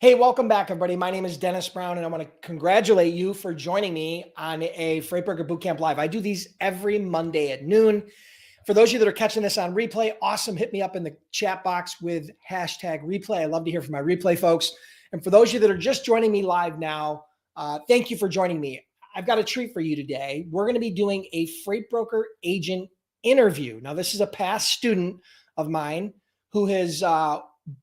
Hey, welcome back, everybody. My name is Dennis Brown, and I want to congratulate you for joining me on a Freight Broker Bootcamp Live. I do these every Monday at noon. For those of you that are catching this on replay, awesome. Hit me up in the chat box with hashtag replay. I love to hear from my replay folks. And for those of you that are just joining me live now, thank you for joining me. I've got a treat for you today. We're going to be doing a freight broker agent interview. Now, this is a past student of mine who has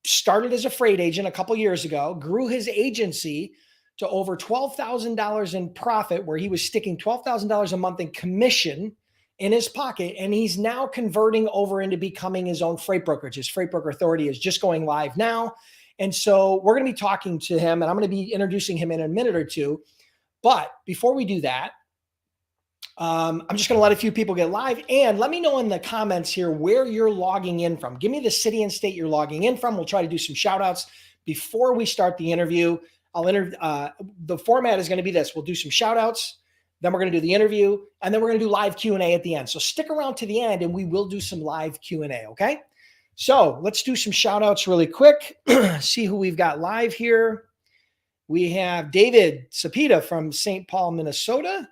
started as a freight agent a couple years ago, grew his agency to over $12,000 in profit, where he was sticking $12,000 a month in commission in his pocket. And he's now converting over into becoming his own freight brokerage. His freight broker authority is just going live now. And so we're going to be talking to him, and I'm going to be introducing him in a minute or two. But before we do that, I'm just going to let a few people get live, and let me know in the comments here where you're logging in from. Give me the city and state you're logging in from. We'll try to do some shout outs before we start the interview. The format is going to be this. We'll do some shout outs, then we're going to do the interview, and then we're going to do live Q&A at the end. So stick around to the end and we will do some live Q&A. Okay. So let's do some shout outs really quick. See who we've got live here. We have David Sapita from St. Paul, Minnesota.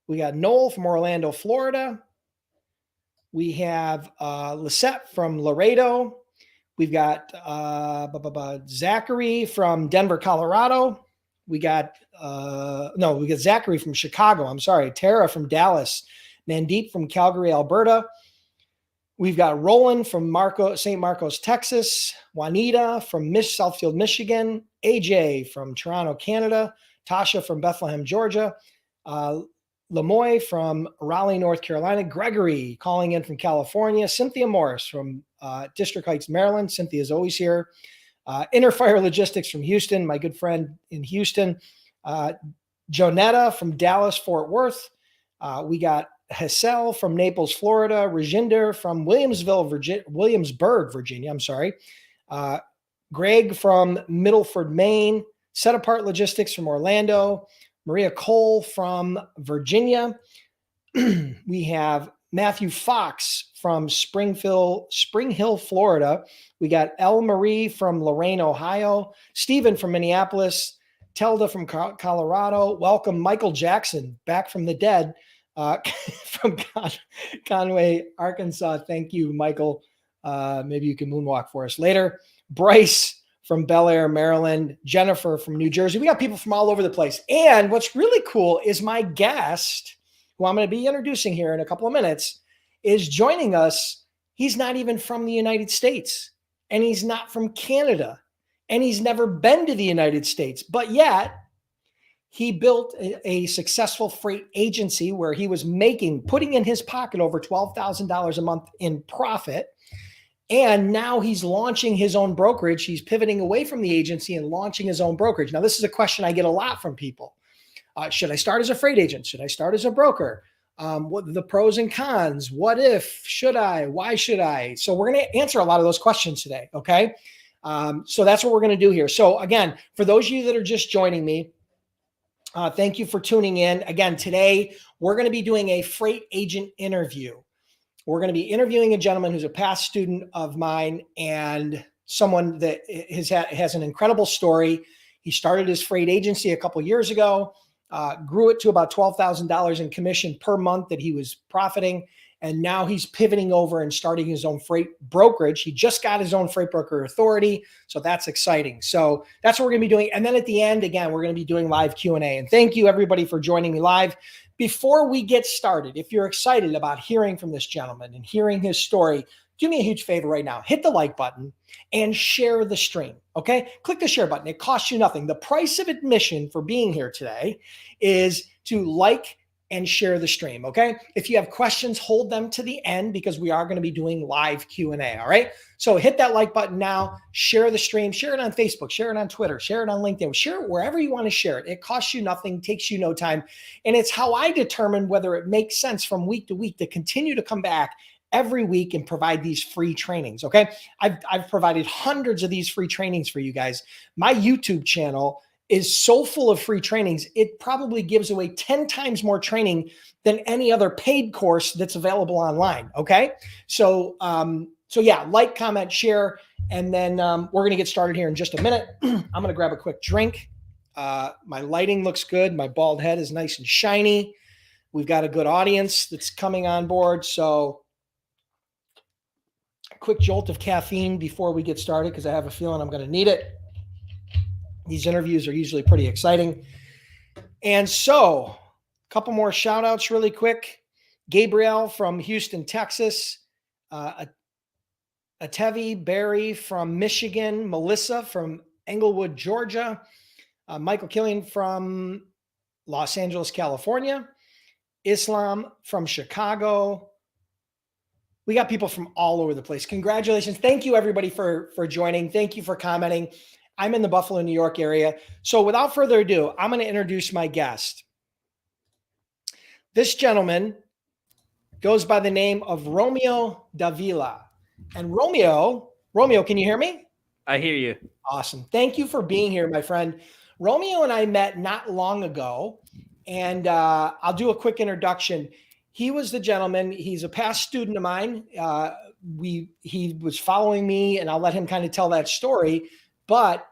We got Noel from Orlando, Florida. We have Lisette from Laredo. We've got Zachary from Denver, Colorado. We got Zachary from Chicago. I'm sorry. Tara from Dallas. Mandeep from Calgary, Alberta. We've got Roland from St. Marcos, Texas. Juanita from Southfield, Michigan. AJ from Toronto, Canada. Tasha from Bethlehem, Georgia. Lemoy from Raleigh, North Carolina. Gregory calling in from California. Cynthia Morris from District Heights, Maryland. Cynthia's always here. Inner Fire Logistics from Houston, my good friend in Houston. Jonetta from Dallas, Fort Worth. We got Hassel from Naples, Florida. Rajinder from Williamsburg, Virginia. I'm sorry. Greg from Middleford, Maine. Set Apart Logistics from Orlando. Maria Cole from Virginia. We have Matthew Fox from Spring Hill, Florida. We got Elle Marie from Lorain, Ohio. Stephen from Minneapolis. Telda from Colorado. Welcome, Michael Jackson, back from the dead, from Conway, Arkansas. Thank you, Michael. Maybe you can moonwalk for us later. Bryce from Bel Air, Maryland. Jennifer from New Jersey. We got people from all over the place. And what's really cool is my guest, who I'm going to be introducing here in a couple of minutes, is joining us. He's not even from the United States, and he's not from Canada, and he's never been to the United States, but yet he built a successful freight agency where he was putting in his pocket over $12,000 a month in profit. And now he's launching his own brokerage. He's pivoting away from the agency and launching his own brokerage. Now, this is a question I get a lot from people. Should I start as a freight agent? Should I start as a broker? What the pros and cons? What if? Should I? Why should I? So we're going to answer a lot of those questions today. Okay. So that's what we're going to do here. So again, for those of you that are just joining me, thank you for tuning in. Again, today we're going to be doing a freight agent interview. We're going to be interviewing a gentleman who's a past student of mine and someone that has an incredible story. He started his freight agency a couple years ago, grew it to about $12,000 in commission per month that he was profiting. And now he's pivoting over and starting his own freight brokerage. He just got his own freight broker authority. So that's exciting. So that's what we're going to be doing. And then at the end, again, we're going to be doing live Q&A. And thank you everybody for joining me live. Before we get started, if you're excited about hearing from this gentleman and hearing his story, do me a huge favor right now. Hit the like button and share the stream, okay? Click the share button. It costs you nothing. The price of admission for being here today is to like and share the stream, okay? If you have questions, hold them to the end because we are going to be doing live Q&A, all right? So hit that like button now, share the stream, share it on Facebook, share it on Twitter, share it on LinkedIn, share it wherever you want to share it. It costs you nothing, takes you no time, and it's how I determine whether it makes sense from week to week to continue to come back every week and provide these free trainings, okay? I've provided hundreds of these free trainings for you guys. My YouTube channel is so full of free trainings, it probably gives away 10 times more training than any other paid course that's available online. Okay. So So yeah, like, comment, share, and then we're going to get started here in just a minute. I'm going to grab a quick drink. My lighting looks good. My bald head is nice and shiny. We've got a good audience that's coming on board. So a quick jolt of caffeine before we get started, because I have a feeling I'm going to need it. These interviews are usually pretty exciting. And so a couple more shout outs really quick. Gabrielle from Houston, Texas. Atevi Barry from Michigan. Melissa from Englewood, Georgia. Michael Killian from Los Angeles, California. Islam from Chicago. We got people from all over the place. Congratulations. Thank you, everybody, for joining. Thank you for commenting. I'm in the Buffalo, New York area. So without further ado, I'm going to introduce my guest. This gentleman goes by the name of Romeo Davila. And Romeo, can you hear me? I hear you. Awesome. Thank you for being here, my friend. Romeo and I met not long ago, and I'll do a quick introduction. He was the gentleman. He's a past student of mine. He was following me, and I'll let him kind of tell that story. But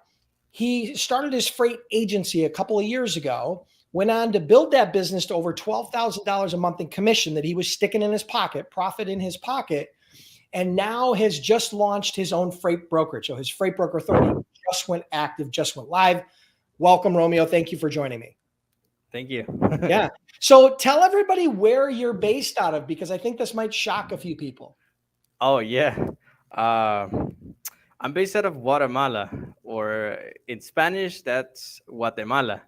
he started his freight agency a couple of years ago, went on to build that business to over $12,000 a month in commission that he was sticking in his pocket, profit in his pocket, and now has just launched his own freight brokerage. So his Freight Broker Authority just went active, just went live. Welcome, Romeo. Thank you for joining me. Thank you. Yeah. So tell everybody where you're based out of, because I think this might shock a few people. Oh, yeah. I'm based out of Guatemala, or in Spanish, that's Guatemala.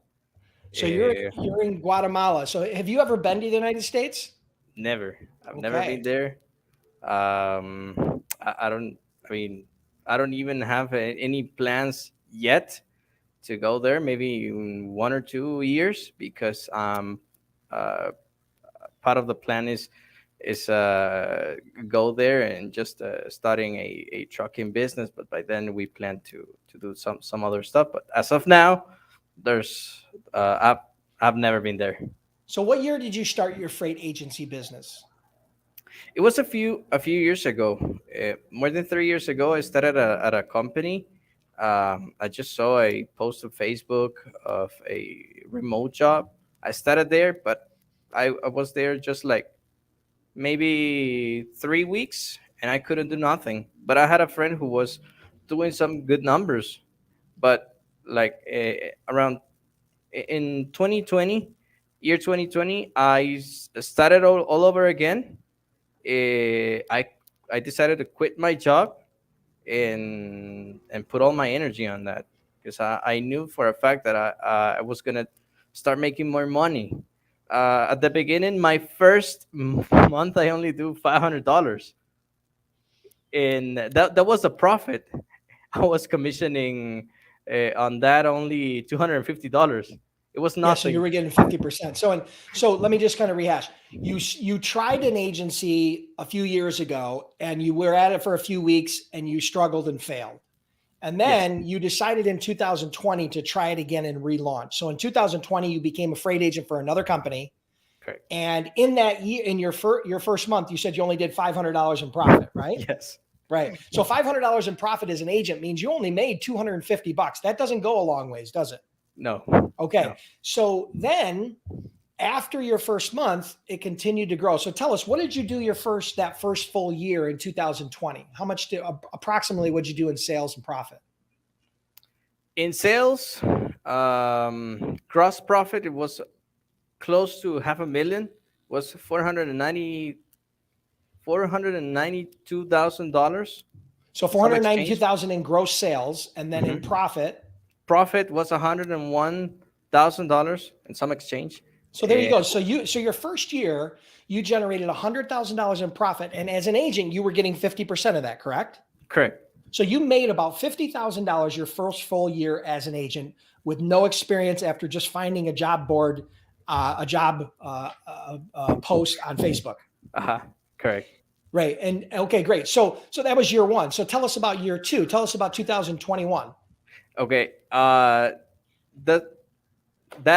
So you're in Guatemala. So have you ever been to the United States? Never. I've never been there. I don't. I mean, I don't even have any plans yet to go there. Maybe in 1 or 2 years, because part of the plan is go there and just starting a trucking business. But by then we plan to do some other stuff. But as of now, there's I've never been there. So what year did you start your freight agency business? It was a few years ago, more than 3 years ago. I started at a company. I just saw a post on Facebook of a remote job. I started there, but I was there just like maybe 3 weeks, and I couldn't do nothing. But I had a friend who was doing some good numbers. But like around in 2020, year 2020, started all over again. I decided to quit my job and put all my energy on that, because I knew for a fact that I was gonna start making more money. At the beginning, my first month, I only do $500, and that was a profit. I was commissioning on that only $250. It was Yeah, so you nothing. were getting 50%. So let me just kind of rehash. You tried an agency a few years ago, and you were at it for a few weeks, and you struggled and failed. And Yes, then you decided in 2020 to try it again and relaunch. So in 2020, you became a freight agent for another company. correct. And in that year, in your first month, you said you only did $500 in profit, right? Yes. Right. So $500 in profit as an agent means you only made $250. That doesn't go a long ways, does it? No. Okay. No. So then after your first month, it continued to grow. So tell us, what did you do that first full year in 2020? How much approximately would you do in sales and profit? In sales, gross profit, it was close to half a million. Was 492,000. So Some exchange. 492,000 in gross sales, and then in profit. Profit was $101,000 and some exchange. So there you go. So your first year, you generated $100,000 in profit, and as an agent, you were getting 50% of that, correct? Correct. So you made about $50,000 your first full year as an agent with no experience, after just finding a job board, a job post on Facebook. Correct. Right. And okay, great. So that was year one. So tell us about year two. Tell us about 2021. Okay. That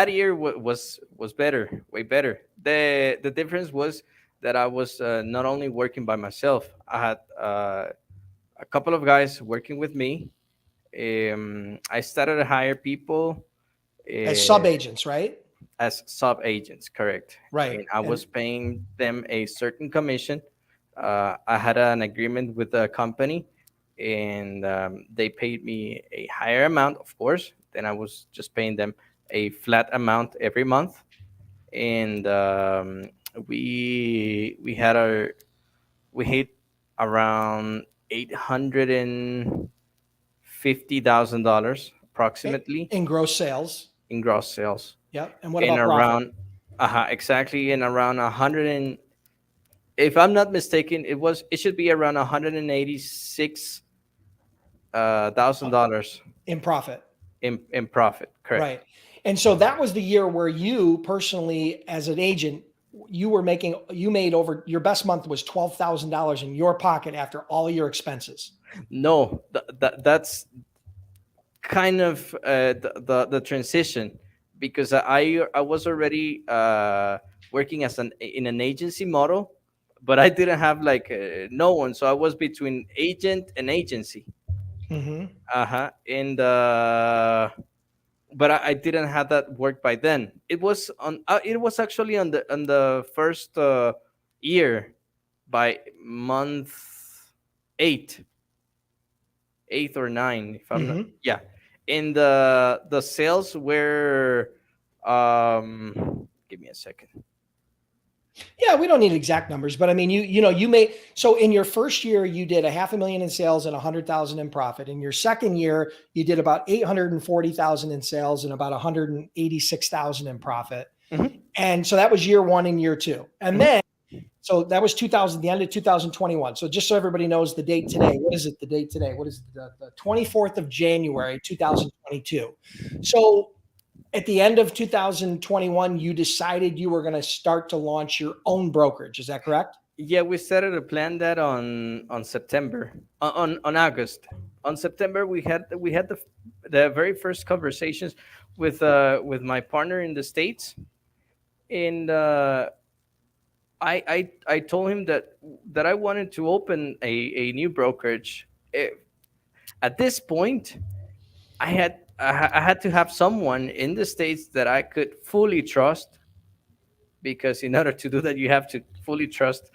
year was better, way better. The difference was that I was not only working by myself. I had a couple of guys working with me. I started to hire people As sub uh, agents, right? as sub agents, correct? Right. And I And was paying them a certain commission. I had an agreement with the company, and they paid me a higher amount, of course. Then I was just paying them a flat amount every month, and we had our we hit around $850,000 approximately in gross sales. in gross sales, Yep. And what and about profit? around exactly in around 100 and, if I'm not mistaken, it should be around 186 thousand Uh, dollars in profit. in profit, correct? Right. And so that was the year where you personally, as an agent, you made over your best month was $12,000 in your pocket after all your expenses. No, that's kind of the transition, because I was already working as an in an agency model, but I didn't have like no one, so I was between agent and agency. Mm-hmm. And but I didn't have that work by then. It was actually on the first year, by month eight, eighth or nine, if I'm not, Mm-hmm. yeah. And the sales were give me a second. Yeah, we don't need exact numbers, but I mean, you made so in your first year you did a half a million in sales and 100,000 in profit. In your second year, you did about 840,000 in sales and about 186,000 in profit. Hmm. And so that was year one and year two. And Hmm. then so that was 2000, the end of 2021. So just so everybody knows the date today, what is it? The date today? What is it? The 24th of January, 2022. So at the end of 2021, you decided you were going to start to launch your own brokerage. Is that correct? Yeah, we started to plan that on September, on August. On September, we had the very first conversations with my partner in the States, and I told him that I wanted to open a new brokerage. At this point, I had to have someone in the States that I could fully trust, because in order to do that, you have to fully trust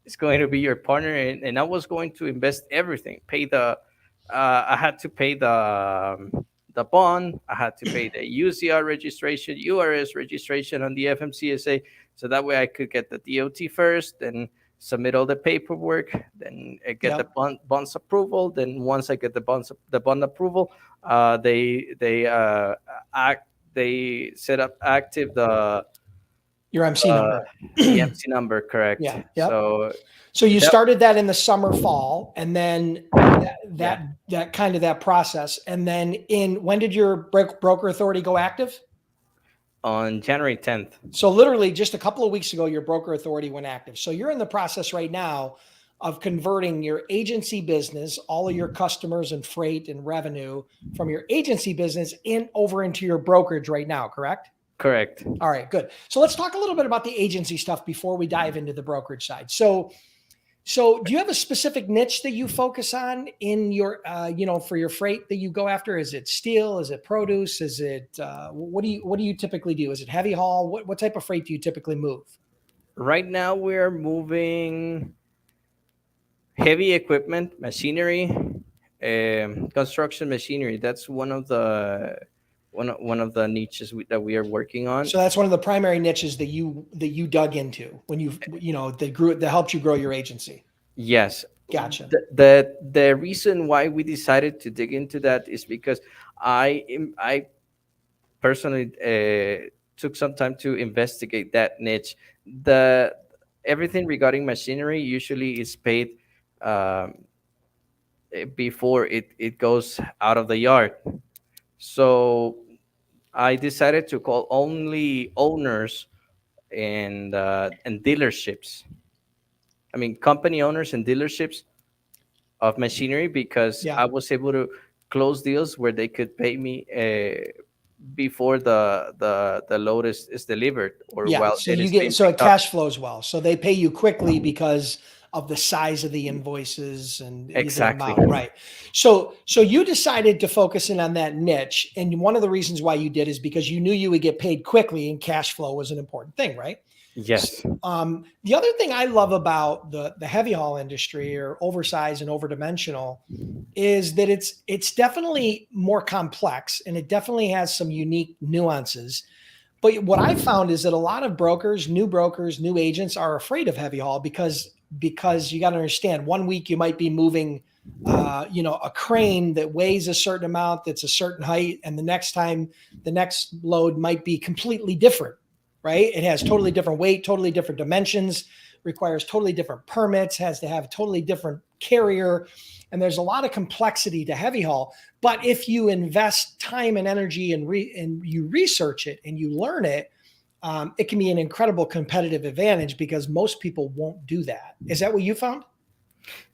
it's going to be your partner. And I was going to invest everything, pay I had to pay the bond, I had to pay the UCR registration, URS registration on the FMCSA, so that way I could get the DOT first, then submit all the paperwork, then get the Yep. bonds approval. Then once I get the bond approval, they act they set up active Your MC uh, number. the MC number, correct? Yeah. Yep. So So you that, started that in the summer, fall, and then yeah, that kind of that process. And then in when did your broker authority go active? on January 10th. So literally just a couple of weeks ago, your broker authority went active. So you're in the process right now of converting your agency business, all of your customers and freight and revenue from your agency business in over into your brokerage right now, correct? Correct. All right, good. So let's talk a little bit about the agency stuff before we dive into the brokerage side. So do you have a specific niche that you focus on in your, for your freight that you go after? Is it steel? Is it produce? Is it, what do you typically do? Is it heavy haul? What type of freight do you typically move? Right now, we're moving heavy equipment, machinery, construction machinery. That's one of the niches that we are working on. So that's one of the primary niches that you dug into when that helped you grow your agency. Yes. Gotcha. The reason why we decided to dig into that is because I personally took some time to investigate that niche. The Everything regarding machinery usually is paid um, before it goes out of the yard. So I decided to call only owners and dealerships. I mean, company owners and dealerships of machinery, because Yeah. I was able to close deals where they could pay me before the load is delivered, or Yeah. while So it you is get being so it picked up. cash flows well. So they pay you quickly because of the size of the invoices and the Exactly. amount, right? So you decided to focus in on that niche, and one of the reasons why you did is because you knew you would get paid quickly, and cash flow was an important thing, right? Yes. The other thing I love about the heavy haul industry, or oversized and overdimensional, is that it's definitely more complex, and it definitely has some unique nuances. But what I found is that a lot of brokers, new agents are afraid of heavy haul because you got to understand, one week you might be moving a crane that weighs a certain amount, that's a certain height, and the next time, the next load might be completely different, right? It has totally different weight, totally different dimensions, requires totally different permits, has to have totally different carrier. And there's a lot of complexity to heavy haul. But if you invest time and energy and you research it and you learn it, it can be an incredible competitive advantage because most people won't do that. Is that what you found?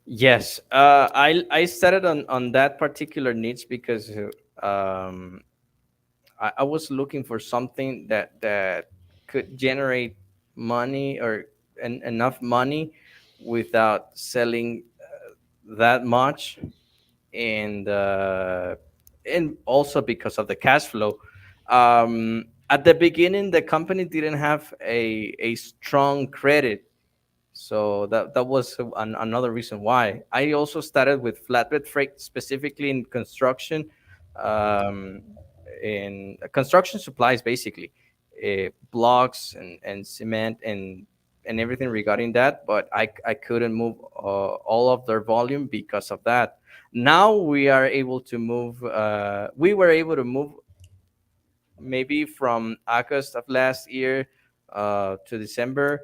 Yes. I started on that particular niche because um, I was looking for something that could generate money, or enough money without selling that much, and also because of the cash flow. At the beginning, the company didn't have a strong credit, so that was another reason why I also started with flatbed freight, specifically in construction, um, in construction supplies, basically, blocks and cement and everything regarding that. But I couldn't move all of their volume because of that. Now we are able to move. We were able to move maybe from August of last year to December,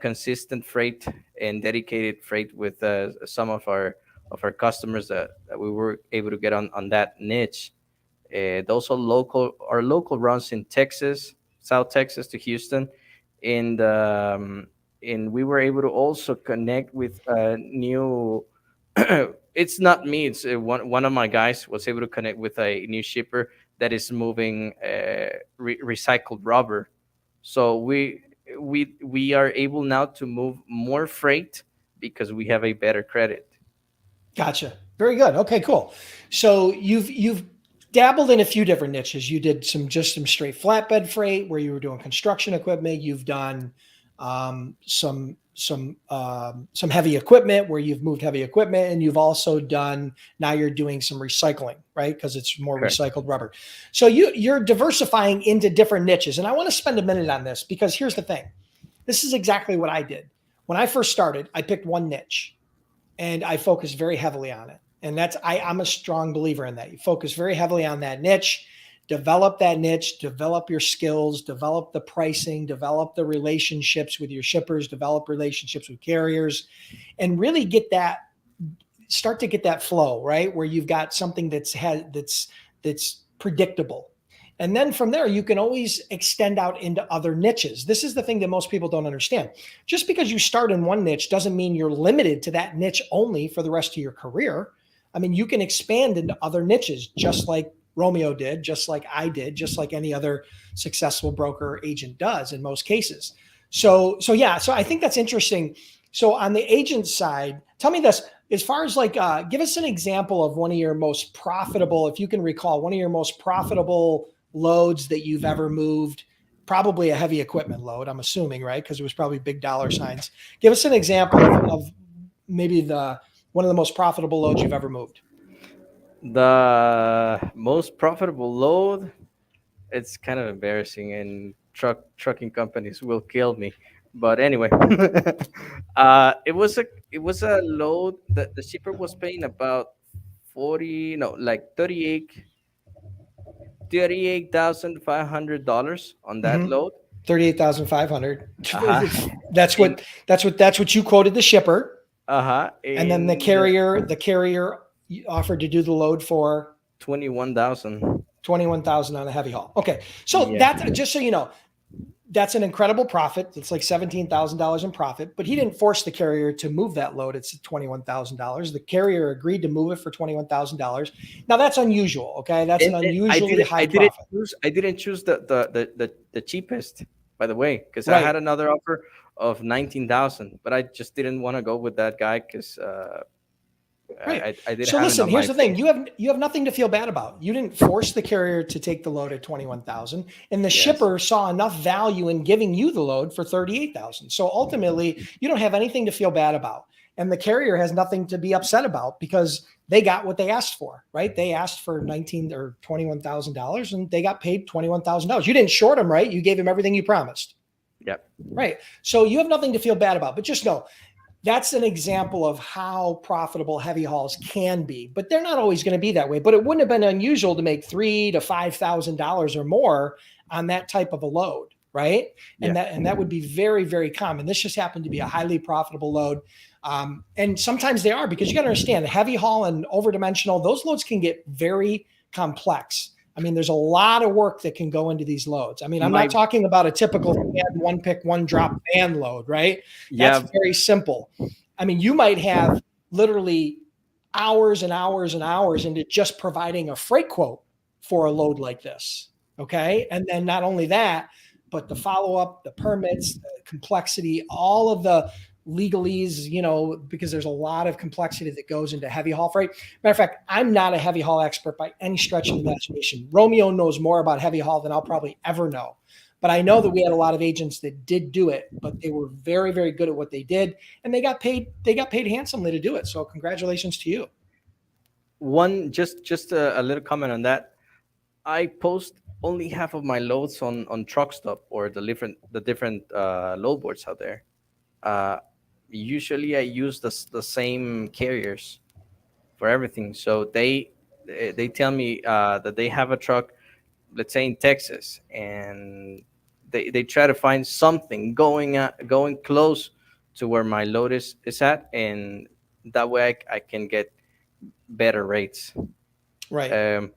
consistent freight and dedicated freight with some of our customers that we were able to get on that niche. Those are local runs in Texas, South Texas to Houston, and we were able to also connect with new. It's not me. It's one of my guys was able to connect with a new shipper that is moving recycled rubber. So we are able now to move more freight because we have a better credit. Gotcha. Very good. Okay, cool. So you've dabbled in a few different niches. You did some straight flatbed freight where you were doing construction equipment. You've done some heavy equipment where you've moved heavy equipment, and you've also done, now you're doing some recycling, right? Because it's more Correct. recycled rubber. So you're diversifying into different niches, and I want to spend a minute on this because here's the thing. This is exactly what I did when I first started. I picked one niche and I focus very heavily on it. And I'm a strong believer in that. You focus very heavily on that niche, develop that niche, develop your skills, develop the pricing, develop the relationships with your shippers, develop relationships with carriers, and really start to get that flow, right? Where you've got something that's predictable. And then from there, you can always extend out into other niches. This is the thing that most people don't understand. Just because you start in one niche doesn't mean you're limited to that niche only for the rest of your career. I mean, you can expand into other niches, just like Romeo did, just like I did, just like any other successful broker or agent does in most cases. So I think that's interesting. So on the agent side, tell me this, as far as give us an example of one of your most profitable, if you can recall, one of your most profitable loads that you've ever moved, probably a heavy equipment load, I'm assuming, right? Because it was probably big dollar signs. Give us an example of maybe one of the most profitable loads you've ever moved. The most profitable load, it's kind of embarrassing, and trucking companies will kill me. But anyway, it was a load that the shipper was paying about 40, no, like $38,500 on that Mm-hmm. load. 38,500. Uh-huh. That's In, what you quoted the shipper. uh-huh. And then the carrier offered to do the load for 21,000. 21,000 on a heavy haul. Okay. So Yeah. that's, just so you know, that's an incredible profit. It's like $17,000 in profit, but he didn't force the carrier to move that load. It's $21,000. The carrier agreed to move it for $21,000. Now that's unusual. Okay. That's an And unusually high profit. I didn't choose the cheapest, by the way, because I Right. had another offer of 19,000, but I just didn't want to go with that guy because Right. I didn't So have it listen, on here's my the thing. face. You have nothing to feel bad about. You didn't force the carrier to take the load at 21,000, and the Yes. shipper saw enough value in giving you the load for 38,000. So ultimately, you don't have anything to feel bad about. And the carrier has nothing to be upset about because they got what they asked for, right? They asked for 19 or $21,000 and they got paid $21,000. You didn't short them, right? You gave them everything you promised. Yep. Right. So you have nothing to feel bad about, but just know that's an example of how profitable heavy hauls can be, but they're not always going to be that way. But it wouldn't have been unusual to make $3,000 to $5,000 or more on that type of a load, right? Yeah. And that would be very, very common. This just happened to be a highly profitable load, and sometimes they are, because you got to understand, heavy haul and overdimensional, those loads can get very complex. I mean, there's a lot of work that can go into these loads. I mean, I'm not My talking about a typical one pick, one drop van load, right? That's yeah. very simple. I mean, you might have literally hours and hours and hours into just providing a freight quote for a load like this. Okay. And then not only that, but the follow up, the permits, the complexity, all of the legalese, because there's a lot of complexity that goes into heavy haul freight. Matter of fact, I'm not a heavy haul expert by any stretch of the imagination. Romeo knows more about heavy haul than I'll probably ever know. But I know that we had a lot of agents that did do it, but they were very, very good at what they did, and they got paid. They got paid handsomely to do it. So congratulations to you. One just a little comment on that. I post only half of my loads on truck stop or the different load boards out there. Uh, Usually I use the same carriers for everything. So they tell me that they have a truck, let's say in Texas, and they try to find something going close to where my load is at, and that way I can get better rates. Right. Um,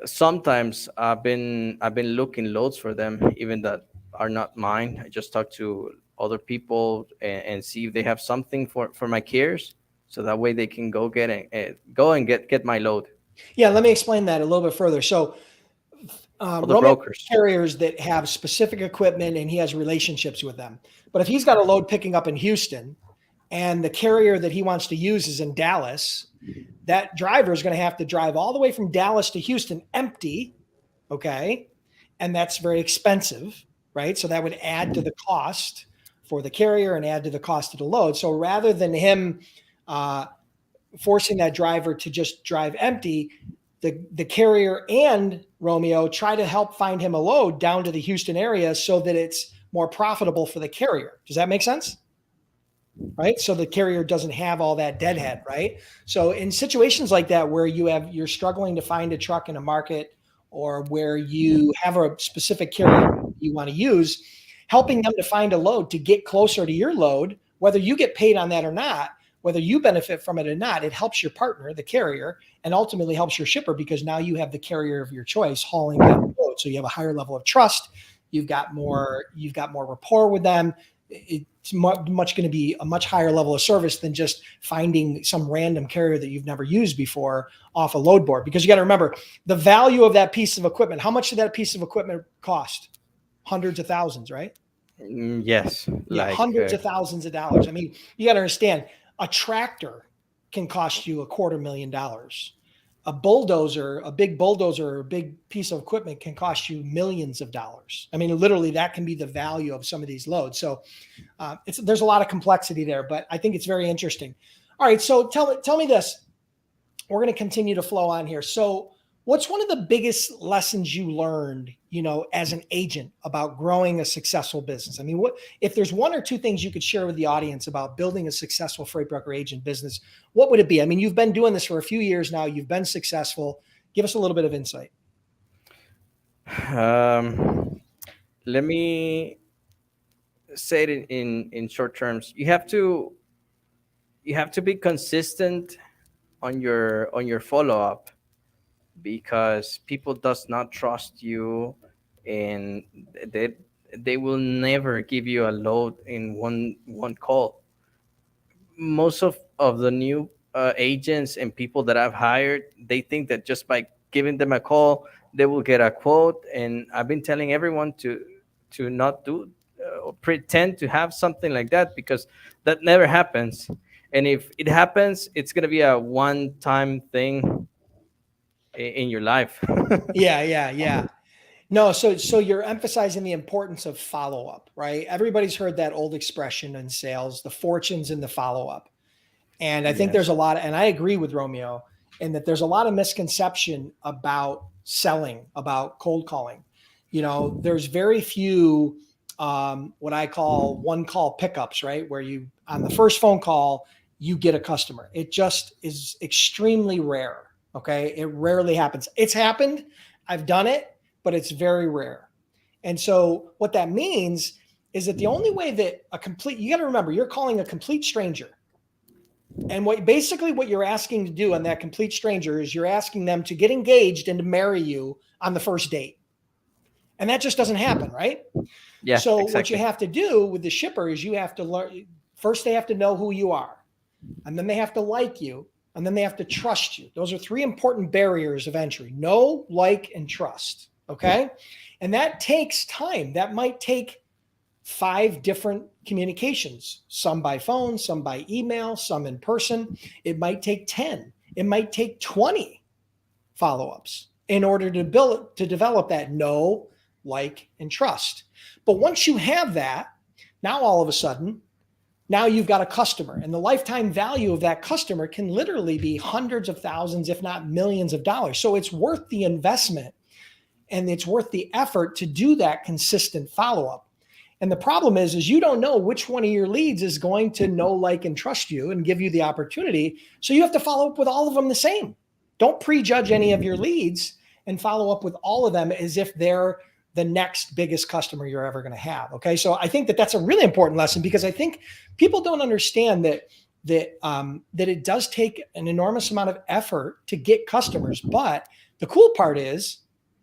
Sometimes I've been looking loads for them, even that are not mine. I just talk to other people and see if they have something for my cares, so that way they can go and get my load. Yeah. Let me explain that a little bit further. So Other Romeo brokers. carriers that have specific equipment and he has relationships with them. But if he's got a load picking up in Houston and the carrier that he wants to use is in Dallas, that driver is going to have to drive all the way from Dallas to Houston empty. Okay. And that's very expensive, right? So that would add to the cost for the carrier and add to the cost of the load. So rather than him uh, forcing that driver to just drive empty, the carrier and Romeo try to help find him a load down to the Houston area so that it's more profitable for the carrier. Does that make sense? Right. So the carrier doesn't have all that deadhead. Right. So in situations like that, where you're struggling to find a truck in a market, or where you have a specific carrier you want to use, helping them to find a load to get closer to your load, whether you get paid on that or not, whether you benefit from it or not, it helps your partner, the carrier, and ultimately helps your shipper, because now you have the carrier of your choice hauling that load. So you have a higher level of trust. You've got more rapport with them. It's much going to be a much higher level of service than just finding some random carrier that you've never used before off a load board. Because you got to remember the value of that piece of equipment. How much did that piece of equipment cost? Hundreds of thousands, right? Yes, Yeah, like hundreds of thousands of dollars. I mean, you got to understand, a tractor can cost you $250,000. A bulldozer, a big bulldozer, or a big piece of equipment can cost you millions of dollars. I mean, literally, that can be the value of some of these loads. So there's a lot of complexity there, but I think it's very interesting. All right, so tell me this. We're going to continue to flow on here. So, what's one of the biggest lessons you learned, as an agent about growing a successful business? I mean, what if there's one or two things you could share with the audience about building a successful freight broker agent business? What would it be? I mean, you've been doing this for a few years now. You've been successful. Give us a little bit of insight. um, let me say it in short terms. You have to be consistent on your follow up, because people does not trust you, and they they will never give you a load in one call. Most of the new agents and people that I've hired, they think that just by giving them a call they will get a quote, and I've been telling everyone to not do or pretend to have something like that, because that never happens. And if it happens, it's going to be a one-time thing in your life. Yeah. No, so you're emphasizing the importance of follow-up, right? Everybody's heard that old expression in sales, the fortunes in the follow-up. And I think there's Yes. a lot, and I agree with Romeo, in that there's a lot of misconception about selling, about cold calling. There's very few what I call one call pickups, right? Where you, on the first phone call, you get a customer. It just is extremely rare. Okay. It rarely happens. It's happened. I've done it, but it's very rare. And so what that means is that the only way that you got to remember, you're calling a complete stranger. And what you're asking to do on that complete stranger is you're asking them to get engaged and to marry you on the first date. And that just doesn't happen, right? Yeah, So exactly. what you have to do with the shipper is you have to learn, first they have to know who you are, and then they have to like you, and then they have to trust you. Those are three important barriers of entry: know, like, and trust. Okay. And that takes time. That might take 5 different communications, some by phone, some by email, some in person. It might take 10. It might take 20 follow-ups in order to develop that know, like, and trust. But once you have that, now all of a sudden, now you've got a customer, and the lifetime value of that customer can literally be hundreds of thousands, if not millions of dollars. So it's worth the investment, and it's worth the effort to do that consistent follow-up. And the problem is you don't know which one of your leads is going to know, like, and trust you and give you the opportunity. So you have to follow up with all of them the same. Don't prejudge any of your leads, and follow up with all of them as if they're the next biggest customer you're ever going to have. Okay. So I think that that's a really important lesson, because I think people don't understand that it does take an enormous amount of effort to get customers. But the cool part is,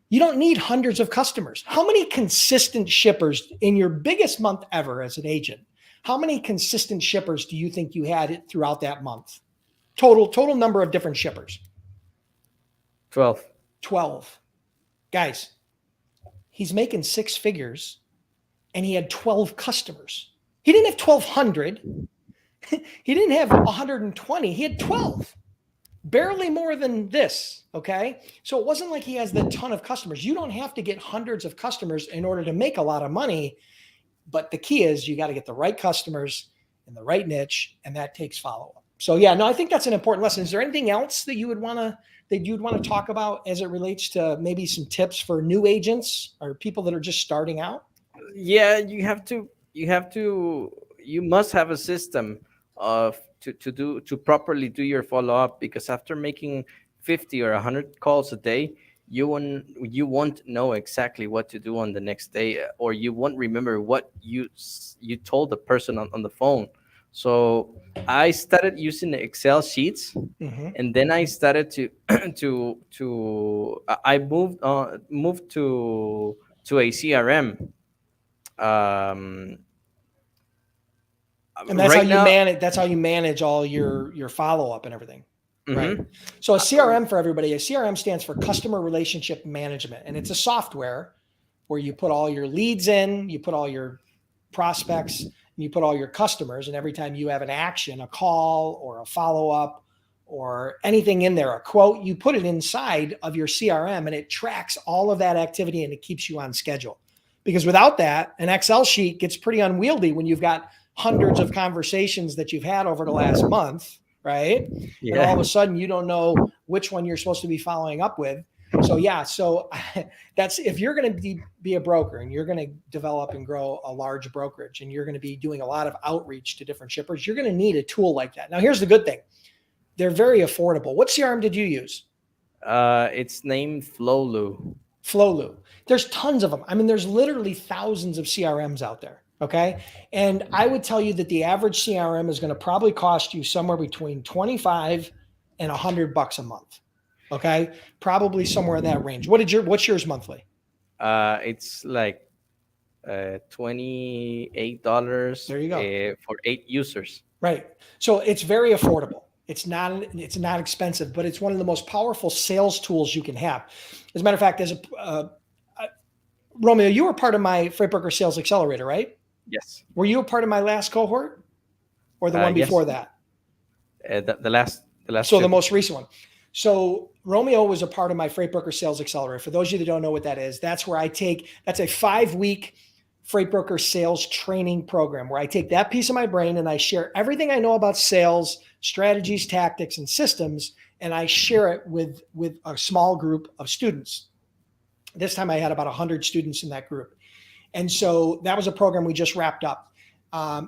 you don't need hundreds of customers. How many consistent shippers in your biggest month ever as an agent? How many consistent shippers do you think you had throughout that month? Total number of different shippers. 12. 12. Guys, he's making 6 figures and he had 12 customers. He didn't have 1,200. He didn't have 120. He had 12. Barely more than this, okay? So it wasn't like he has the ton of customers. You don't have to get hundreds of customers in order to make a lot of money, but the key is you got to get the right customers in the right niche, and that takes follow-up. So yeah, no, I think that's an important lesson. Is there anything else that you'd want to talk about as it relates to maybe some tips for new agents or people that are just starting out? Yeah, you must have a system of to properly do your follow up, because after making 50 or 100 calls a day, you won't know exactly what to do on the next day, or you won't remember what you told the person on the phone. So I started using the Excel sheets, Mm-hmm. and then I started to I moved to a CRM. um And that's right now. how you manage all your follow-up and everything. Right. Mhm. So a CRM, for everybody, a CRM stands for customer relationship management. And it's a software where you put all your leads in, you put all your prospects, and you put all your customers. And every time you have an action, a call or a follow-up or anything in there, a quote, you put it inside of your CRM, and it tracks all of that activity and it keeps you on schedule. Because without that, an Excel sheet gets pretty unwieldy when you've got hundreds of conversations that you've had over the last month, right? And all of Yeah. a sudden you don't know which one you're supposed to be following up with. So yeah, so that's, if you're going to be a broker and you're going to develop and grow a large brokerage and you're going to be doing a lot of outreach to different shippers, you're going to need a tool like that. Now here's the good thing. They're very affordable. What CRM did you use? It's named Flowlu. Flowlu. There's tons of them. I mean, there's literally thousands of CRMs out there. Okay. And I would tell you that the average CRM is going to probably cost you somewhere between 25 and $100 a month. Okay. Probably somewhere in that range. What's yours monthly? It's like $28 There you go. for 8 users. Right. So it's very affordable. It's not expensive, but it's one of the most powerful sales tools you can have. As a matter of fact, Romeo, you were part of my Freight Broker Sales Accelerator, right? Yes. Were you a part of my last cohort or the one Yes. before that? The last So the two. most recent one. So Romeo was a part of my Freight Broker Sales Accelerator. For those of you that don't know what that is, that's where that's a 5-week freight broker sales training program where I take that piece of my brain and I share everything I know about sales, strategies, tactics, and systems, and I share it with a small group of students. This time I had about 100 students in that group. And so that was a program we just wrapped up.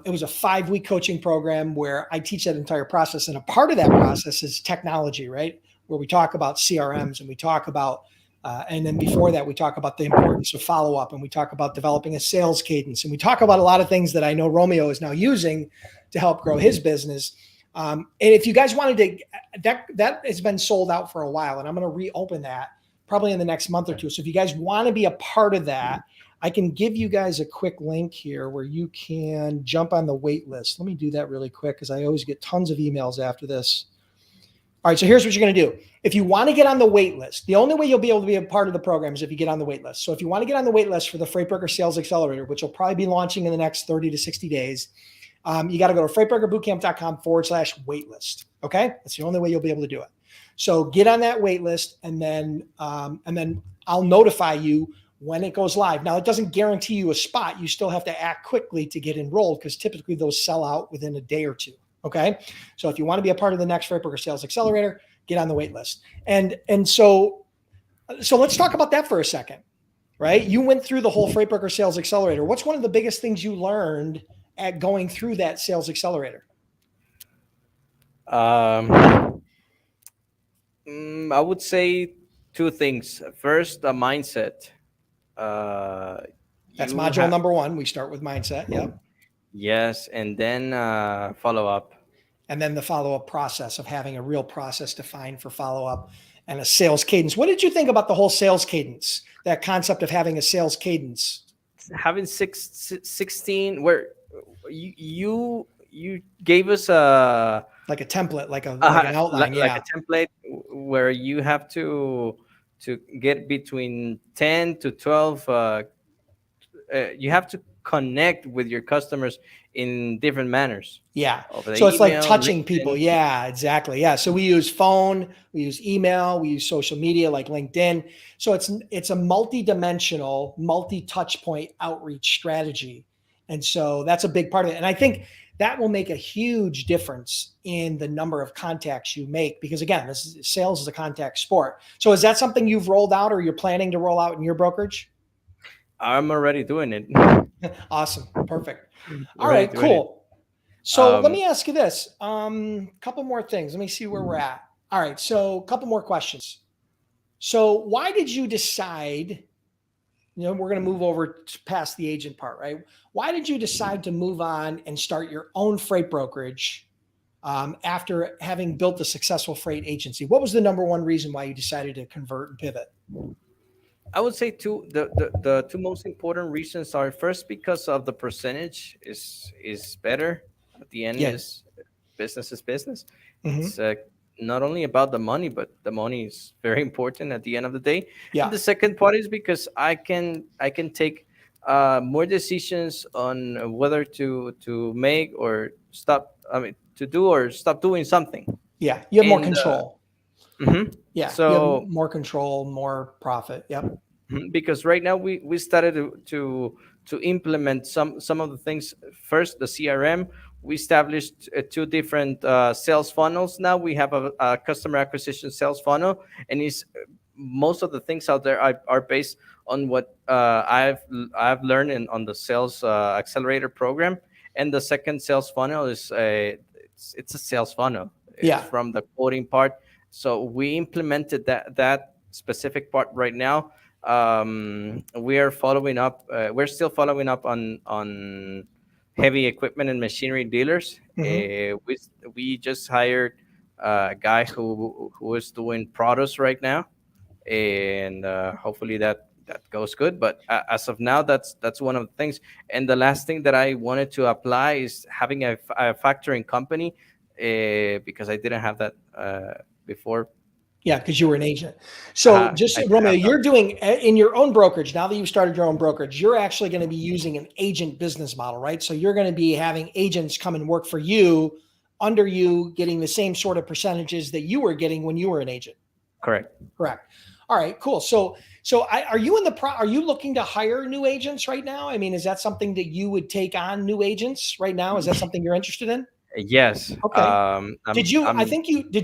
It was a 5-week coaching program where I teach that entire process. And a part of that process is technology, right? Where we talk about CRMs and we talk about, and then before that, we talk about the importance of follow up and we talk about developing a sales cadence. And we talk about a lot of things that I know Romeo is now using to help grow his business. And if you guys wanted to, that has been sold out for a while, and I'm going to reopen that probably in the next month or two. So if you guys want to be a part of that, I can give you guys a quick link here where you can jump on the wait list. Let me do that really quick because I always get tons of emails after this. All right, so here's what you're going to do. If you want to get on the wait list, the only way you'll be able to be a part of the program is if you get on the wait list. So if you want to get on the wait list for the Freight Broker Sales Accelerator, which will probably be launching in the next 30 to 60 days, you got to go to freightbrokerbootcamp.com/waitlist. Okay, that's the only way you'll be able to do it. So get on that wait list, and then I'll notify you when it goes live. Now, it doesn't guarantee you a spot. You still have to act quickly to get enrolled because typically those sell out within a day or two. Okay. So if you want to be a part of the next Freight Broker Sales Accelerator, get on the wait list. And so let's talk about that for a second, right? You went through the whole Freight Broker Sales Accelerator. What's one of the biggest things you learned at going through that sales accelerator? I would say two things. First, the mindset. That's You module number one. We start with mindset. Yep. Yes, and then follow up. And then the follow-up process of having a real process defined for follow-up and a sales cadence. What did you think about the whole sales cadence, that concept of having a sales cadence? Having 16, where you gave us a like a template, like an outline, like a template where you have to get between 10 to 12. You have to connect with your customers in different manners. Yeah. Over the So it's like email, touching LinkedIn. people. Yeah, exactly. Yeah. So we use phone, we use email, we use social media like LinkedIn. So it's a multi-dimensional, multi-touch point outreach strategy. And so that's a big part of it. And I think that will make a huge difference in the number of contacts you make because again, sales is a contact sport. So is that something you've rolled out or you're planning to roll out in your brokerage? I'm already doing it. Awesome. Perfect. All Already right, doing it. cool. So let me ask you this. Couple more things. Let me see where we're at. All right. So a couple more questions. So why did you decide, we're going to move over past the agent part, right? Why did you decide to move on and start your own freight brokerage after having built a successful freight agency? What was the number one reason why you decided to convert and pivot? I would say the two most important reasons are first because of the percentage is better. At the end, is business is business. Mm-hmm. It's not only about the money, but the money is very important at the end of the day. Yeah. And the second part is because I can take more decisions on whether to make or stop. I mean, to do or stop doing something. Yeah, you have more control. Yeah, so you have more control, more profit. Yep. Because right now we started to implement some of the things. First, the CRM. We established two different sales funnels. Now we have a customer acquisition sales funnel, and most of the things out there are based on what I've learned on the sales accelerator program. And the second sales funnel is it's a sales funnel. Yeah. It's from the quoting part. So we implemented that specific part right now. We are following up. We're still following up on heavy equipment and machinery dealers. We just hired a guy who is doing products right now, and hopefully that goes good. But as of now, that's one of the things. And the last thing that I wanted to apply is having a factoring company, because I didn't have that before. Yeah, because you were an agent. So just I Romeo, have you're doing in your own brokerage. Now that you've started your own brokerage, you're actually going to be using an agent business model, right? So you're going to be having agents come and work for you under you, getting the same sort of percentages that you were getting when you were an agent. correct. Correct. All right, cool. Are you are you looking to hire new agents right now? I mean, is that something that you would take on new agents right now? Is that something you're interested in? Yes. Okay. I'm Did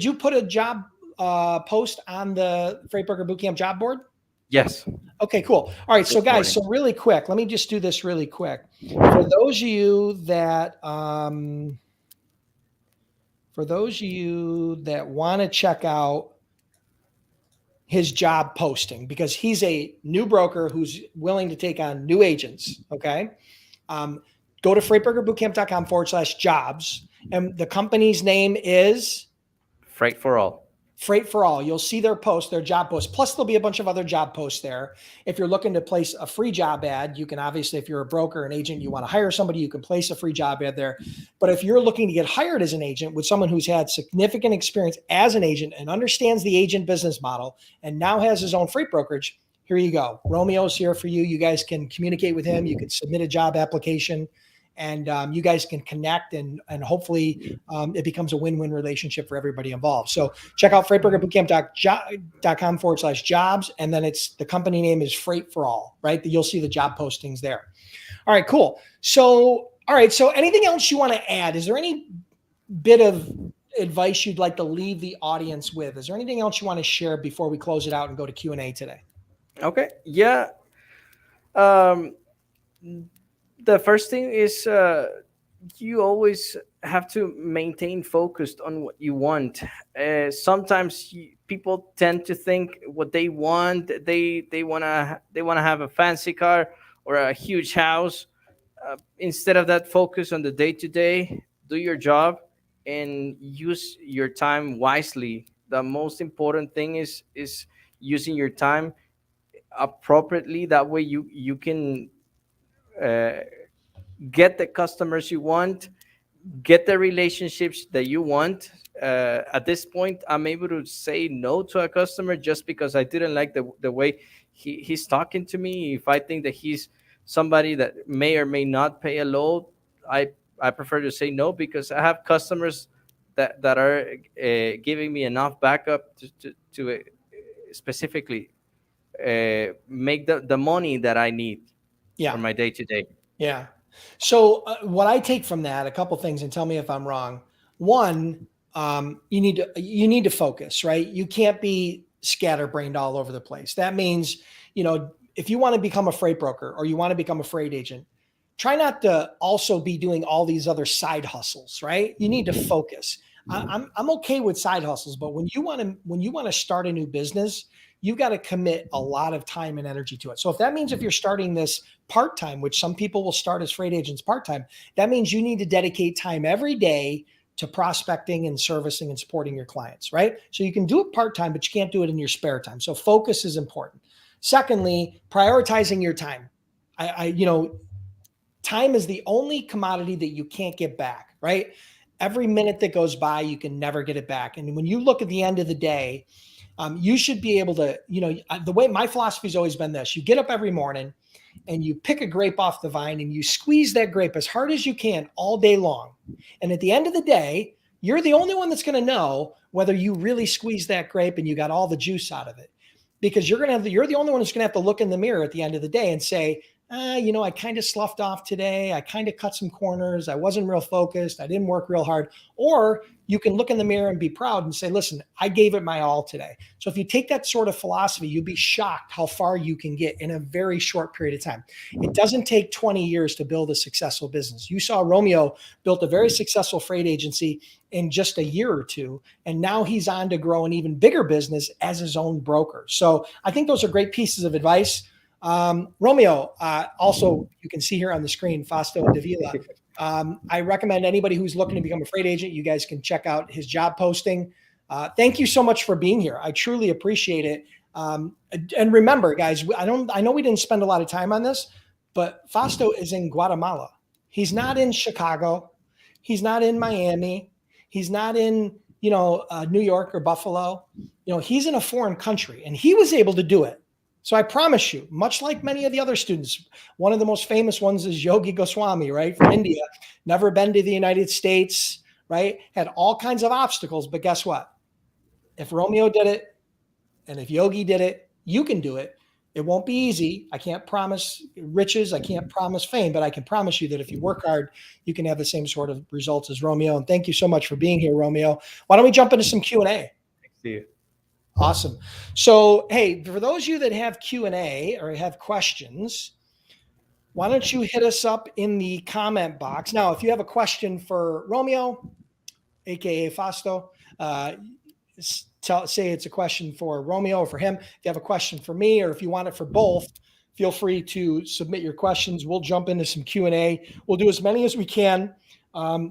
you put a job post on the Freight Broker Bootcamp job board? yes. Okay, cool. All right. So This guys, morning. so really quick, let me just do this really quick. For those of you that, want to check out his job posting, because he's a new broker who's willing to take on new agents. Okay. Go to freightbrokerbootcamp.com/jobs. And the company's name is Freight for all. Freight for All. You'll see their post, their job post. Plus, there'll be a bunch of other job posts there. If you're looking to place a free job ad, you can obviously, if you're a broker, an agent, you want to hire somebody, you can place a free job ad there. But if you're looking to get hired as an agent with someone who's had significant experience as an agent and understands the agent business model and now has his own freight brokerage, here you go. Romeo's here for you. You guys can communicate with him. You can submit a job application. And you guys can connect and hopefully it becomes a win-win relationship for everybody involved. So check out freightbrokerbootcamp.com/jobs. And then the company name is Freight for All, right? You'll see the job postings there. All right, cool. So, all right. So anything else you want to add? Is there any bit of advice you'd like to leave the audience with? Is there anything else you want to share before we close it out and go to Q&A today? Okay. Yeah. Um, the first thing is you always have to maintain focused on what you want. Sometimes people tend to think what they want. They wanna have a fancy car or a huge house. Instead of that, focus on the day to day. Do your job and use your time wisely. The most important thing is using your time appropriately. That way you can get the customers you want, get the relationships that you want. At this point, I'm able to say no to a customer just because I didn't like the way he's talking to me. If I think that he's somebody that may or may not pay a load, I prefer to say no, because I have customers that are giving me enough backup to specifically make the money that I need for my day to day. Yeah. So what I take from that, a couple things, and tell me if I'm wrong. One, you need to focus, right? You can't be scatterbrained all over the place. That means, if you want to become a freight broker or you want to become a freight agent, try not to also be doing all these other side hustles, right? You need to focus. I'm okay with side hustles, but when you want to start a new business, you've got to commit a lot of time and energy to it. So if that means if you're starting this part-time, which some people will start as freight agents part-time, that means you need to dedicate time every day to prospecting and servicing and supporting your clients, right? So you can do it part-time, but you can't do it in your spare time. So focus is important. Secondly, prioritizing your time. Time is the only commodity that you can't get back, right? Every minute that goes by, you can never get it back. And when you look at the end of the day, you should be able to, the way my philosophy has always been this: you get up every morning and you pick a grape off the vine and you squeeze that grape as hard as you can all day long. And at the end of the day, you're the only one that's going to know whether you really squeezed that grape and you got all the juice out of it, because you're the only one who's going to have to look in the mirror at the end of the day and say, I kind of sloughed off today. I kind of cut some corners. I wasn't real focused. I didn't work real hard. Or you can look in the mirror and be proud and say, listen, I gave it my all today. So if you take that sort of philosophy, you'd be shocked how far you can get in a very short period of time. It doesn't take 20 years to build a successful business. You saw Romeo built a very successful freight agency in just a year or two. And now he's on to grow an even bigger business as his own broker. So I think those are great pieces of advice. Romeo, also, you can see here on the screen, Fausto Davila. I recommend anybody who's looking to become a freight agent, you guys can check out his job posting. Thank you so much for being here. I truly appreciate it. And remember, guys, I know we didn't spend a lot of time on this, but Fausto is in Guatemala. He's not in Chicago. He's not in Miami. He's not in, New York or Buffalo, he's in a foreign country and he was able to do it. So I promise you, much like many of the other students, one of the most famous ones is Yogi Goswami, right? From India, never been to the United States, right? Had all kinds of obstacles, but guess what? If Romeo did it and if Yogi did it, you can do it. It won't be easy. I can't promise riches. I can't promise fame, but I can promise you that if you work hard, you can have the same sort of results as Romeo. And thank you so much for being here, Romeo. Why don't we jump into some Q&A? See you. Awesome. So, hey, for those of you that have Q&A or have questions, why don't you hit us up in the comment box? Now, if you have a question for Romeo, aka Fausto, say it's a question for Romeo or for him. If you have a question for me or if you want it for both, feel free to submit your questions. We'll jump into some Q&A. We'll do as many as we can.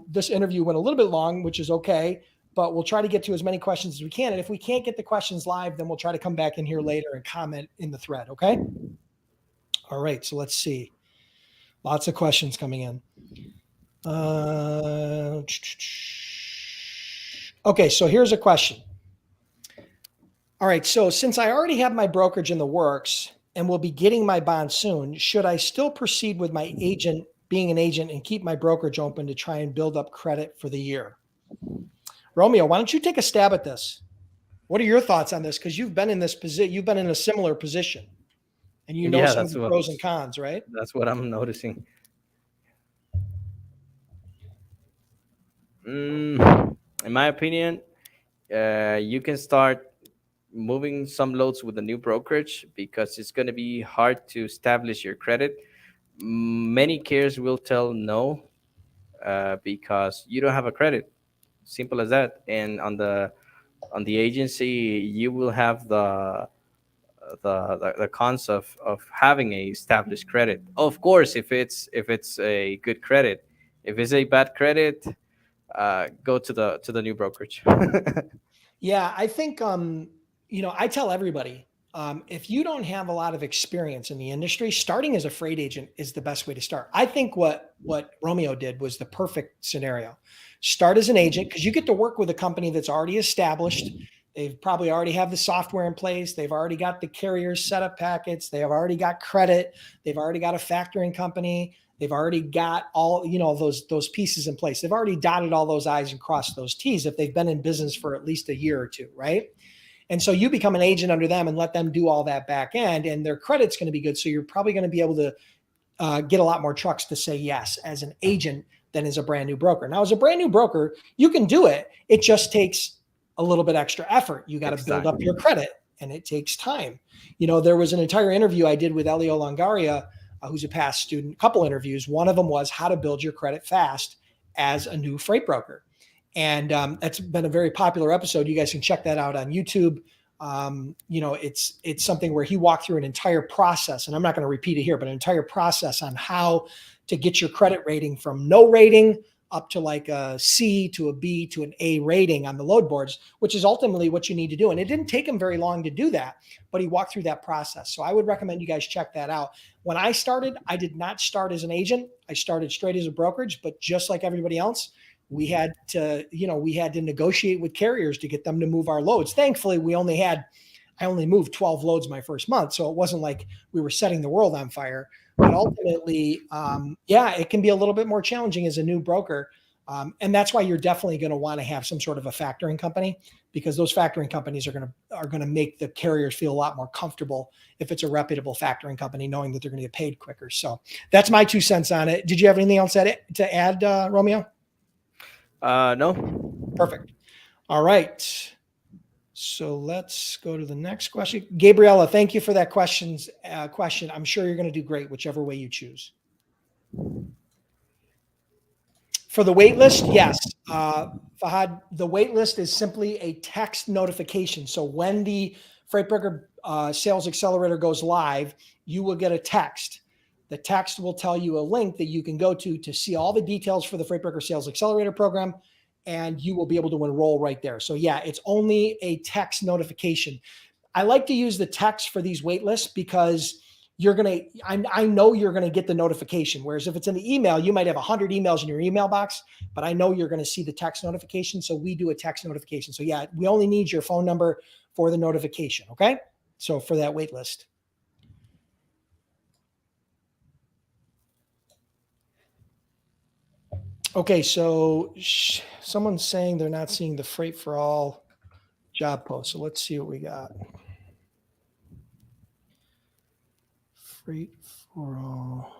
This interview went a little bit long, which is okay, but we'll try to get to as many questions as we can. And if we can't get the questions live, then we'll try to come back in here later and comment in the thread, okay? All right, so let's see. Lots of questions coming in. Okay, so here's a question. All right, so since I already have my brokerage in the works and will be getting my bond soon, should I still proceed with my agent, being an agent, and keep my brokerage open to try and build up credit for the year? Romeo, why don't you take a stab at this? What are your thoughts on this? Because you've been in this position, you've been in a similar position, and you know some of the pros and cons, right? That's what I'm noticing. In my opinion, you can start moving some loads with a new brokerage because it's going to be hard to establish your credit. Many carriers will tell no because you don't have a credit. Simple as that. And on the agency, you will have the concept of having a established credit. Of course, if it's a good credit. If it's a bad credit, go to the new brokerage. Yeah, I think I tell everybody, if you don't have a lot of experience in the industry, starting as a freight agent is the best way to start. I think what Romeo did was the perfect scenario. Start as an agent because you get to work with a company that's already established. They've probably already have the software in place. They've already got the carriers set up packets. They have already got credit. They've already got a factoring company. They've already got all, those pieces in place. They've already dotted all those I's and crossed those T's if they've been in business for at least a year or two, right? And so you become an agent under them and let them do all that back end, and their credit's going to be good. So you're probably going to be able to get a lot more trucks to say yes as an agent than as a brand new broker. Now, as a brand new broker, you can do it. It just takes a little bit extra effort. You got to build up your credit, and it takes time. There was an entire interview I did with Elio Longaria, who's a past student, a couple interviews. One of them was how to build your credit fast as a new freight broker. And that's been a very popular episode. You guys can check that out on YouTube. It's something where he walked through an entire process, and I'm not going to repeat it here, but an entire process on how to get your credit rating from no rating up to like a C to a B to an A rating on the load boards, which is ultimately what you need to do. And it didn't take him very long to do that, but he walked through that process. So I would recommend you guys check that out. When I started, I did not start as an agent. I started straight as a brokerage, but just like everybody else, we had to negotiate with carriers to get them to move our loads. Thankfully, I only moved 12 loads my first month. So it wasn't like we were setting the world on fire. But ultimately, it can be a little bit more challenging as a new broker. And that's why you're definitely going to want to have some sort of a factoring company, because those factoring companies are going to make the carriers feel a lot more comfortable if it's a reputable factoring company, knowing that they're going to get paid quicker. So that's my 2 cents on it. Did you have anything else to add, Romeo? No. Perfect. All right. So let's go to the next question. Gabriella, thank you for that question. I'm sure you're going to do great, whichever way you choose. For the wait list, yes. Fahad, the wait list is simply a text notification. So when the Freight Broker Sales Accelerator goes live, you will get a text. The text will tell you a link that you can go to see all the details for the Freight Broker Sales Accelerator program, and you will be able to enroll right there. So yeah, it's only a text notification. I like to use the text for these wait lists because I know you're going to get the notification. Whereas if it's in the email, you might have 100 emails in your email box, but I know you're going to see the text notification. So we do a text notification. So yeah, we only need your phone number for the notification. Okay. So for that wait list. Okay. So someone's saying they're not seeing the Freight for All job post. So let's see what we got. Freight for All.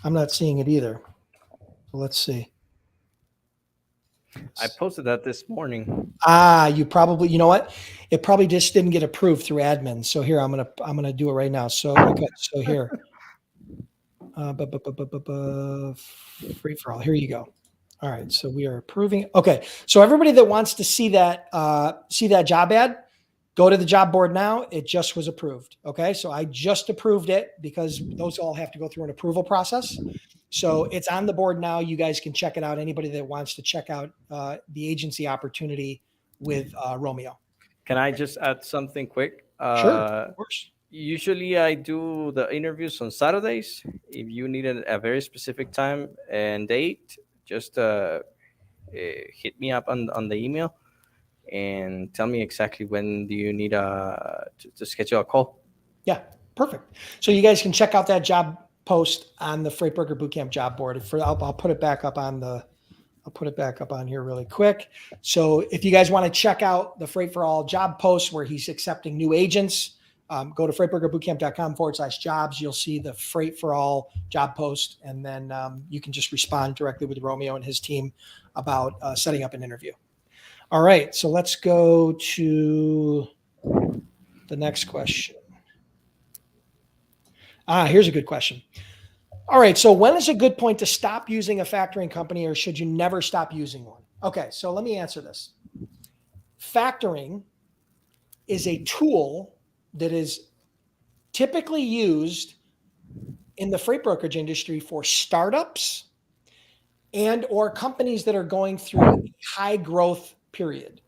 I'm not seeing it either. So let's see. I posted that this morning. You know what? It probably just didn't get approved through admin. So here, I'm gonna do it right now. So okay, so here, free for all. Here you go. All right, so we are approving. Okay, so everybody that wants to see that job ad, go to the job board now. It just was approved. Okay, so I just approved it because those all have to go through an approval process. So it's on the board now. You guys can check it out. Anybody that wants to check out the agency opportunity with Romeo. Can I just add something quick? Sure, of course. Usually I do the interviews on Saturdays. If you need a very specific time and date, just hit me up on the email and tell me exactly when do you need to schedule a call. Yeah, perfect. So you guys can check out that job post on the Freight Broker Bootcamp job board. I'll put it back up on here really quick. So if you guys want to check out the Freight for All job post where he's accepting new agents, go to freightbrokerbootcamp.com/jobs. You'll see the Freight for All job post, and then you can just respond directly with Romeo and his team about setting up an interview. All right, so let's go to the next question. Here's a good question. All right, so when is a good point to stop using a factoring company, or should you never stop using one? Okay, so let me answer this. Factoring is a tool that is typically used in the freight brokerage industry for startups and or companies that are going through a high growth period.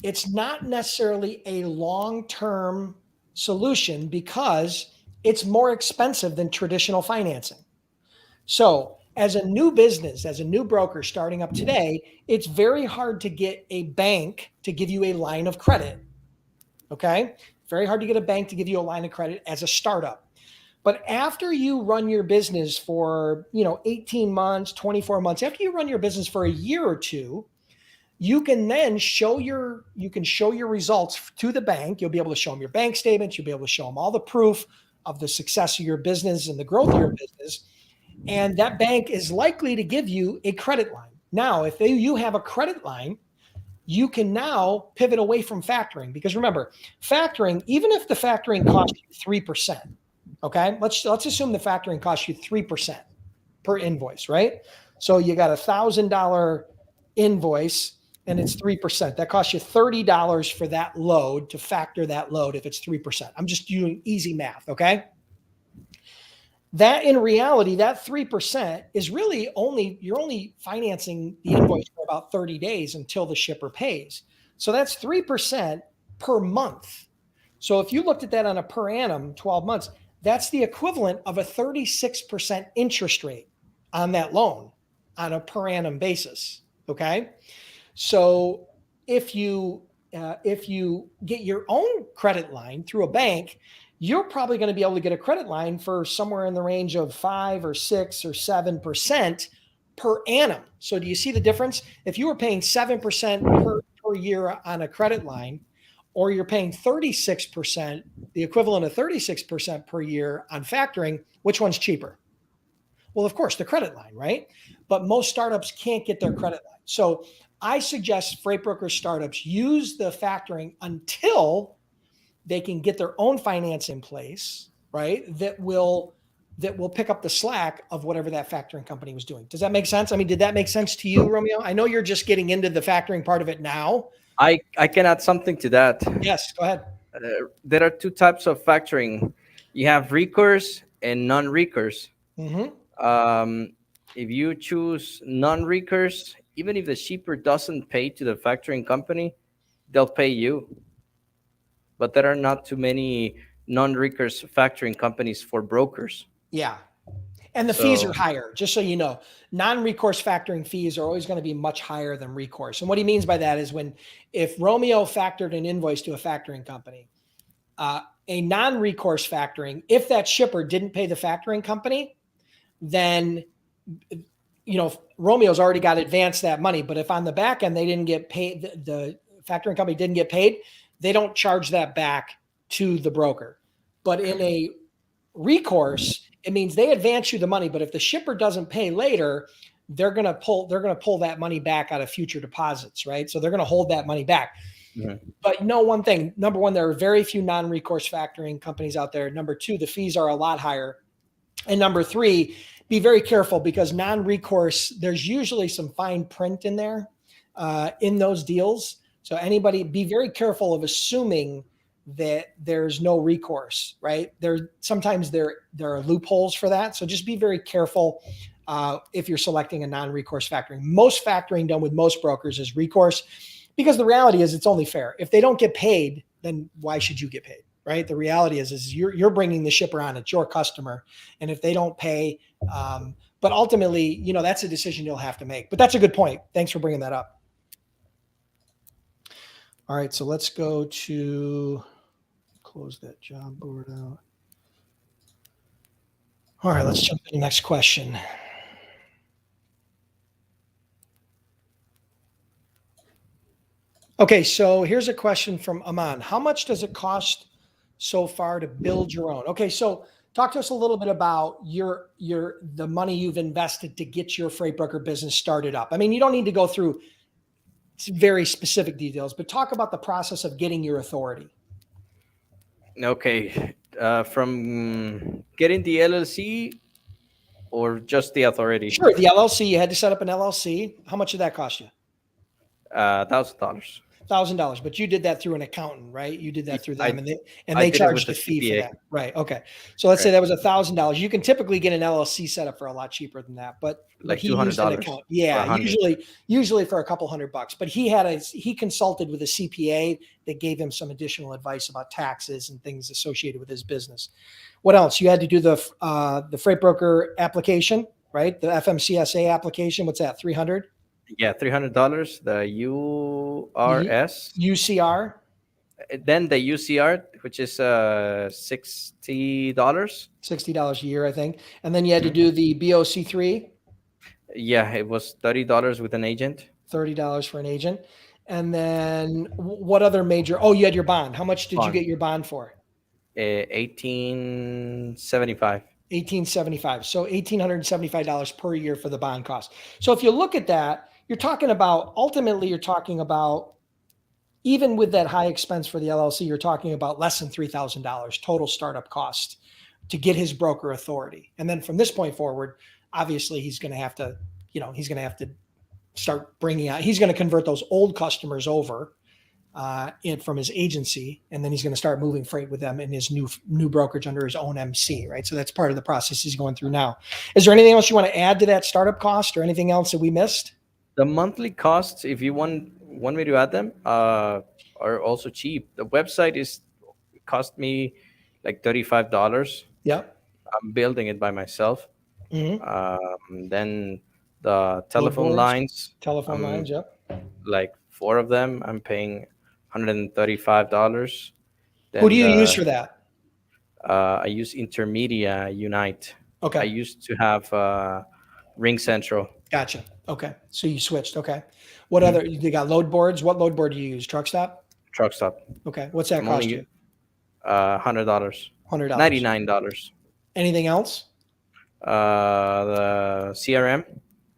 It's not necessarily a long-term solution because it's more expensive than traditional financing. So as a new business, as a new broker starting up today, it's very hard to get a bank to give you a line of credit. Okay? Very hard to get a bank to give you a line of credit as a startup. But after you run your business for, 18 months, 24 months, after you run your business for a year or two, you can then show your results to the bank. You'll be able to show them your bank statements. You'll be able to show them all the proof of the success of your business and the growth of your business. And that bank is likely to give you a credit line. Now, if you have a credit line, you can now pivot away from factoring, because remember, factoring, even if the factoring costs you 3%, okay, let's assume the factoring costs you 3% per invoice, right? So you got $1,000 invoice and it's 3%. That costs you $30 for that load, to factor that load if it's 3%. I'm just doing easy math, okay? That in reality, that 3% is really you're only financing the invoice for about 30 days until the shipper pays. So that's 3% per month. So if you looked at that on a per annum, 12 months, that's the equivalent of a 36% interest rate on that loan on a per annum basis, okay? So if you get your own credit line through a bank, you're probably going to be able to get a credit line for somewhere in the range of 5 or 6 or 7% per annum. So do you see the difference? If you were paying 7% per year on a credit line, or you're paying 36%, the equivalent of 36% per year on factoring, which one's cheaper? Well, of course, the credit line, right? But most startups can't get their credit line. So I suggest freight broker startups use the factoring until they can get their own finance in place, right? That will pick up the slack of whatever that factoring company was doing. Does that make sense? I mean, did that make sense to you, Romeo? I know you're just getting into the factoring part of it now. I can add something to that. Yes, go ahead. There are two types of factoring. You have recourse and non-recourse. Mm-hmm. If you choose non-recourse, even if the shipper doesn't pay to the factoring company, they'll pay you. but there are not too many non-recourse factoring companies for brokers. Yeah. And the fees are So higher, just so you know. Non-recourse factoring fees are always going to be much higher than recourse. And what he means by that is if Romeo factored an invoice to a factoring company, a non-recourse factoring, if that shipper didn't pay the factoring company, then Romeo's already got advanced that money. But if on the back end they didn't get paid, the factoring company didn't get paid, they don't charge that back to the broker. But in a recourse, it means they advance you the money, but if the shipper doesn't pay later, they're going to pull that money back out of future deposits, right? So they're going to hold that money back. Mm-hmm. But one thing, number one, there are very few non-recourse factoring companies out there. Number two, the fees are a lot higher. And number three, be very careful, because non-recourse, there's usually some fine print in there in those deals. So be very careful of assuming that there's no recourse, right? Sometimes there are loopholes for that. So just be very careful if you're selecting a non-recourse factoring. Most factoring done with most brokers is recourse, because the reality is it's only fair. If they don't get paid, then why should you get paid, right? The reality is you're bringing the shipper on, it's your customer. And if they don't pay, but ultimately, that's a decision you'll have to make. But that's a good point. Thanks for bringing that up. All right, so let's go to close that job board out. All right, let's jump to the next question. Okay, so here's a question from Aman. How much does it cost so far to build your own? Okay, so talk to us a little bit about the money you've invested to get your freight broker business started up. I mean, you don't need to go through very specific details, but talk about the process of getting your authority. Okay, from getting the LLC or just the authority? Sure, the LLC. You had to set up an LLC. How much did that cost you? $1,000. $1,000, but you did that through an accountant, right? You did that through them, and they charged a fee for that, right? Okay, so let's say that was $1,000. You can typically get an LLC set up for a lot cheaper than that, but like he used an account. Yeah, usually for a couple $100. But he consulted with a CPA that gave him some additional advice about taxes and things associated with his business. What else? You had to do the freight broker application, right? The FMCSA application. What's that? $300. Yeah, $300. The URS, UCR, then the UCR, which is $60. $60 a year, I think, and then you had to do the BOC3. Yeah, it was $30 with an agent. $30 for an agent, and then what other major? Oh, you had your bond. How much did you get your bond for? $1,875. $1,875. So $1,875 per year for the bond cost. So if you look at that, you're talking about even with that high expense for the LLC, you're talking about less than $3,000 total startup cost to get his broker authority. And then from this point forward, obviously he's going to have to start he's going to convert those old customers over from his agency, and then he's going to start moving freight with them in his new brokerage under his own MC, right? So that's part of the process he's going through now. Is there anything else you want to add to that startup cost, or anything else that we missed? The monthly costs, if you want me to add them, are also cheap. The website cost me like $35. Yep. I'm building it by myself. Mm-hmm. Then the telephone lines. Yep. Like 4 of them, I'm paying $135. Who do you use for that? I use Intermedia Unite. Okay. I used to have Ring Central. Gotcha. Okay. So you switched. Okay. What other, you got load boards? What load board do you use? Truck Stop? Truck Stop. Okay. What's that cost you? $100. $99. Anything else? The CRM.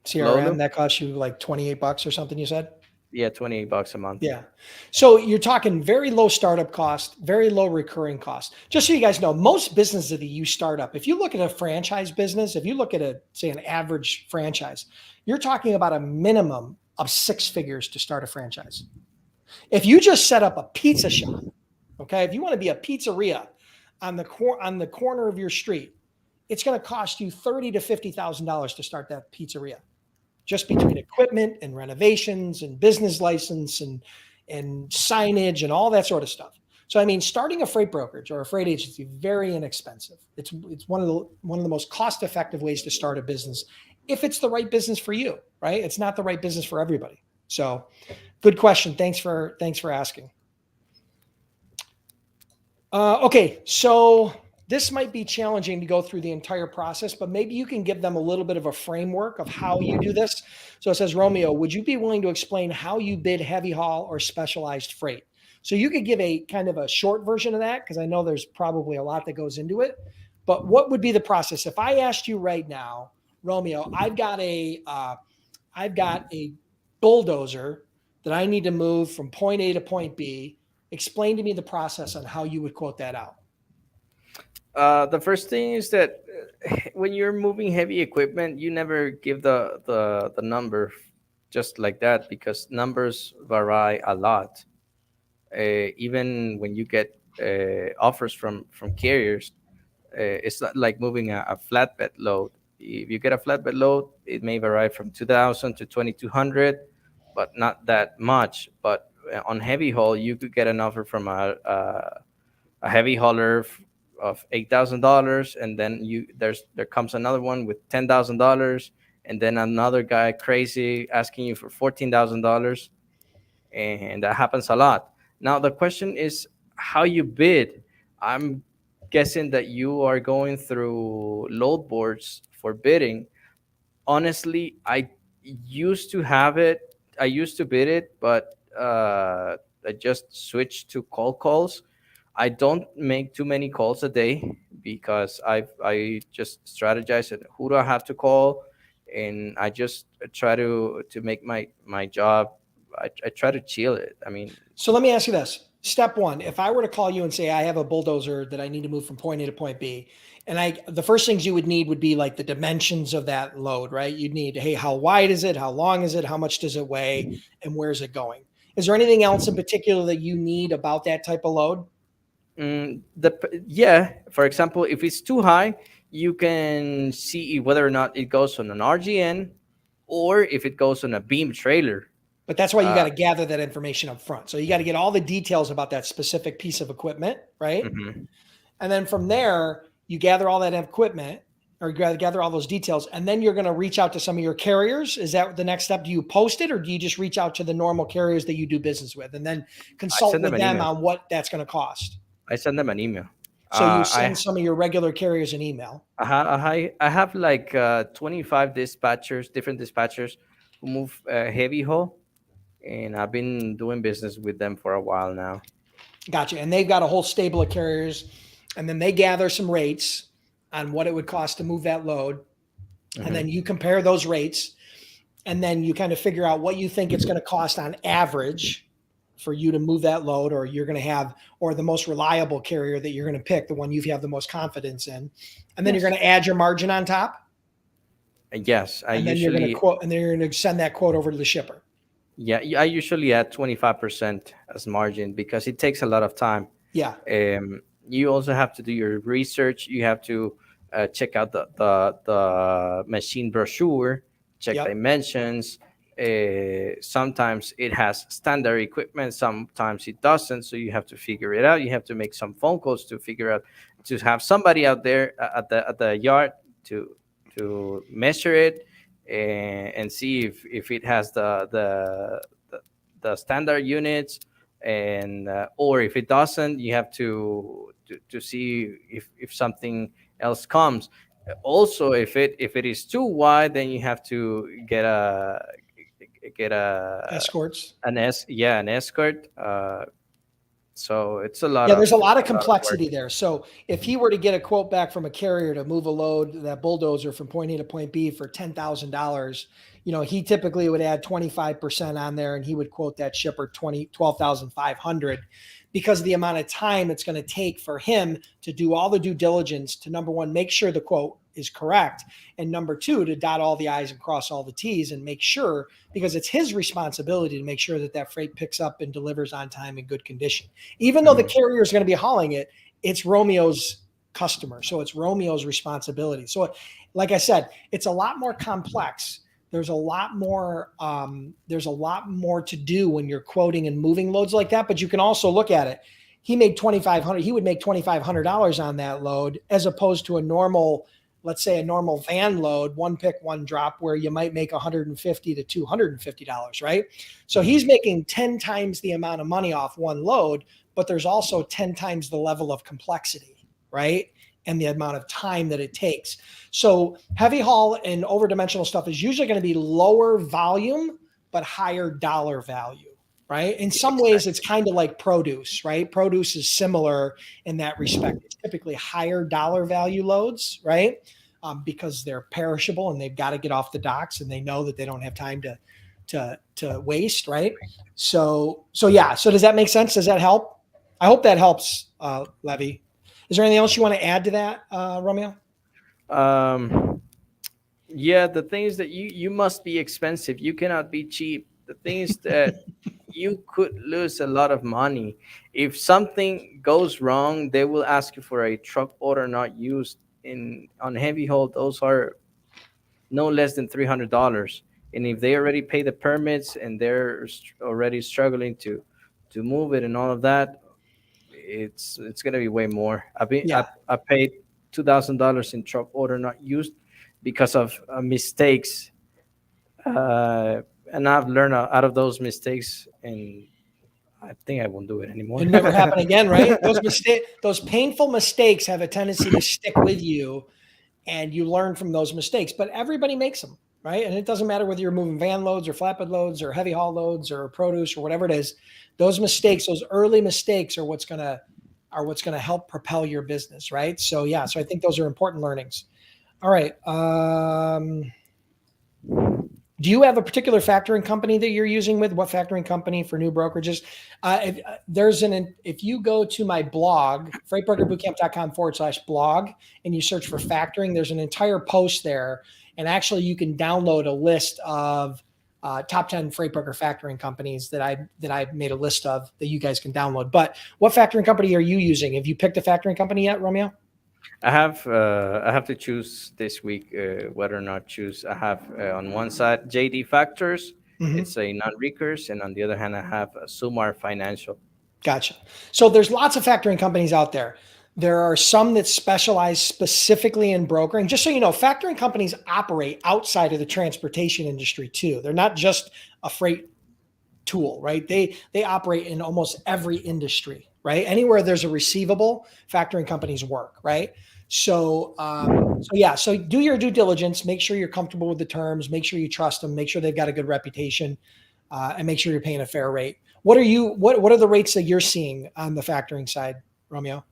CRM, that costs you like $28 or something, you said? Yeah, $28 a month. Yeah. So you're talking very low startup cost, very low recurring cost. Just so you guys know, most businesses that you start up, if you look at a franchise business, if you look at an average franchise, you're talking about a minimum of 6 figures to start a franchise. If you just set up a pizza shop, okay, if you want to be a pizzeria on the corner of your street, it's going to cost you $30,000 to $50,000 to start that pizzeria, just between equipment and renovations and business license and signage and all that sort of stuff. So, I mean, starting a freight brokerage or a freight agency, very inexpensive. It's one of the most cost-effective ways to start a business if it's the right business for you, right? It's not the right business for everybody. So, good question. Thanks for asking. Okay, so this might be challenging to go through the entire process, but maybe you can give them a little bit of a framework of how you do this. So it says, Romeo, would you be willing to explain how you bid heavy haul or specialized freight? So you could give a kind of a short version of that, because I know there's probably a lot that goes into it. But what would be the process? If I asked you right now, Romeo, I've got a bulldozer that I need to move from point A to point B. Explain to me the process on how you would quote that out. The first thing is that when you're moving heavy equipment, you never give the number just like that, because numbers vary a lot. Even when you get offers from carriers, it's not like moving a flatbed load. If you get a flatbed load, it may vary from 2,000 to 2,200, but not that much. But on heavy haul, you could get an offer from a heavy hauler of $8,000, and then there comes another one with $10,000, and then another guy crazy asking you for $14,000, and that happens a lot. Now the question is how you bid. I'm guessing that you are going through load boards for bidding. Honestly, I used to have it. I used to bid it, but I just switched to cold calls. I don't make too many calls a day because I just strategize at who do I have to call, and I just try to make my job. I try to chill it. I mean, so let me ask you this. Step one, if I were to call you and say I have a bulldozer that I need to move from point A to point B, and the first things you would need would be like the dimensions of that load, right? You'd need, hey, how wide is it? How long is it? How much does it weigh? And where's it going? Is there anything else in particular that you need about that type of load? Yeah. For example, if it's too high, you can see whether or not it goes on an RGN or if it goes on a beam trailer. But that's why you got to gather that information up front. So you got to get all the details about that specific piece of equipment, right? Mm-hmm. And then from there, you gather all that equipment or gather all those details. And then you're going to reach out to some of your carriers. Is that the next step? Do you post it, or do you just reach out to the normal carriers that you do business with and then consult with them on what that's going to cost? I send them an email. So you send some of your regular carriers an email. I have like 25 different dispatchers who move heavy haul, and I've been doing business with them for a while now. Gotcha. And they've got a whole stable of carriers, and then they gather some rates on what it would cost to move that load. Mm-hmm. And then you compare those rates, and then you kind of figure out what you think it's going to cost on average for you to move that load, or you're going to have, or the most reliable carrier that you're going to pick, the one you have the most confidence in. And then you're going to add your margin on top. Yes. And then you're going to quote, and then you're going to send that quote over to the shipper. Yeah, I usually add 25% as margin because it takes a lot of time. Yeah. You also have to do your research. You have to check out the machine brochure, check dimensions. Sometimes it has standard equipment, sometimes it doesn't. So you have to figure it out. You have to make some phone calls to figure out, to have somebody out there at the yard to measure it and see if it has the standard units, and or if it doesn't, you have to see if something else comes. Also, if it is too wide, then you have to get escorts. An escort. So it's a lot. Yeah, there's a lot of complexity there. So if he were to get a quote back from a carrier to move a load, that bulldozer from point A to point B for $10,000, he typically would add 25% on there, and he would quote that shipper $12,500 because of the amount of time it's going to take for him to do all the due diligence to, number one, make sure the quote is correct, and number two, to dot all the I's and cross all the T's and make sure, because it's his responsibility to make sure that freight picks up and delivers on time in good condition. Even though the carrier is going to be hauling it, it's Romeo's customer. So it's Romeo's responsibility. So like I said, it's a lot more complex. There's a lot more to do when you're quoting and moving loads like that, but you can also look at it. he made $2,500. He would make $2,500 on that load, as opposed to a normal, let's say a normal van load, one pick, one drop, where you might make $150 to $250, right? So he's making 10 times the amount of money off one load, but there's also 10 times the level of complexity, right? And the amount of time that it takes. So heavy haul and overdimensional stuff is usually going to be lower volume, but higher dollar value, right? In some ways, it's kind of like produce, right? Produce is similar in that respect. It's typically higher dollar value loads, right? Because they're perishable and they've got to get off the docks, and they know that they don't have time to waste, right? So yeah. So does that make sense? Does that help? I hope that helps, Levy. Is there anything else you want to add to that, Romeo? Yeah, the thing is that you must be expensive. You cannot be cheap. The thing is that you could lose a lot of money. If something goes wrong, they will ask you for a truck order not used. On heavy haul, those are no less than $300. And if they already pay the permits and they're already struggling to move it and all of that, it's gonna be way more. I paid $2,000 in truck order not used because of mistakes, and I've learned out of those mistakes, and I think I won't do it anymore. It never happen again, right? Those painful mistakes have a tendency to stick with you, and you learn from those mistakes. But everybody makes them, right? And it doesn't matter whether you're moving van loads or flatbed loads or heavy haul loads or produce or whatever it is. Those mistakes, those early mistakes, are what's gonna help propel your business, right? So yeah, so I think those are important learnings. All right. Do you have a particular factoring company that you're using with? What factoring company for new brokerages? If you go to my blog, freightbrokerbootcamp.com/blog, and you search for factoring, there's an entire post there. And actually you can download a list of top 10 freight broker factoring companies that I've made a list of that you guys can download. But what factoring company are you using? Have you picked a factoring company yet, Romeo? I have to choose this week whether or not choose. I have on one side JD Factors, it's a non-recourse, and on the other hand, I have Sumar Financial. Gotcha. So there's lots of factoring companies out there. There are some that specialize specifically in brokering. Just so you know, factoring companies operate outside of the transportation industry too. They're not just a freight tool, right? They operate in almost every industry, right? Anywhere there's a receivable, factoring companies work, right? So do your due diligence, make sure you're comfortable with the terms, make sure you trust them, make sure they've got a good reputation, and make sure you're paying a fair rate. What are the rates that you're seeing on the factoring side, Romeo?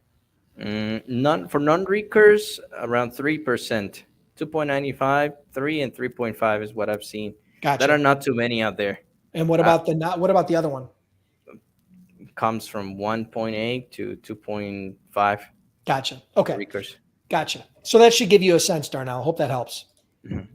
Non-recourse around 3%, 2.95, 3 and 3.5 is what I've seen. Gotcha. That are not too many out there. And what about the other one? Comes from 1.8 to 2.5. Gotcha. Okay. Recourse. Gotcha. So that should give you a sense, Darnell. Hope that helps. Mm-hmm.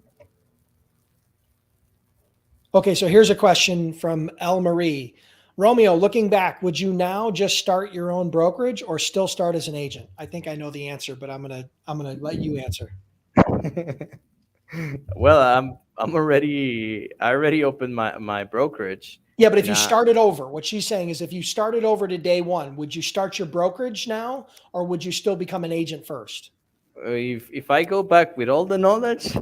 Okay, so here's a question from El Marie. Romeo, looking back, would you now just start your own brokerage or still start as an agent? I think I know the answer, but I'm gonna let you answer. Well, I already opened my brokerage. Yeah, but if you started over, what she's saying is if you started over to day one, would you start your brokerage now, or would you still become an agent first? If I go back with all the knowledge,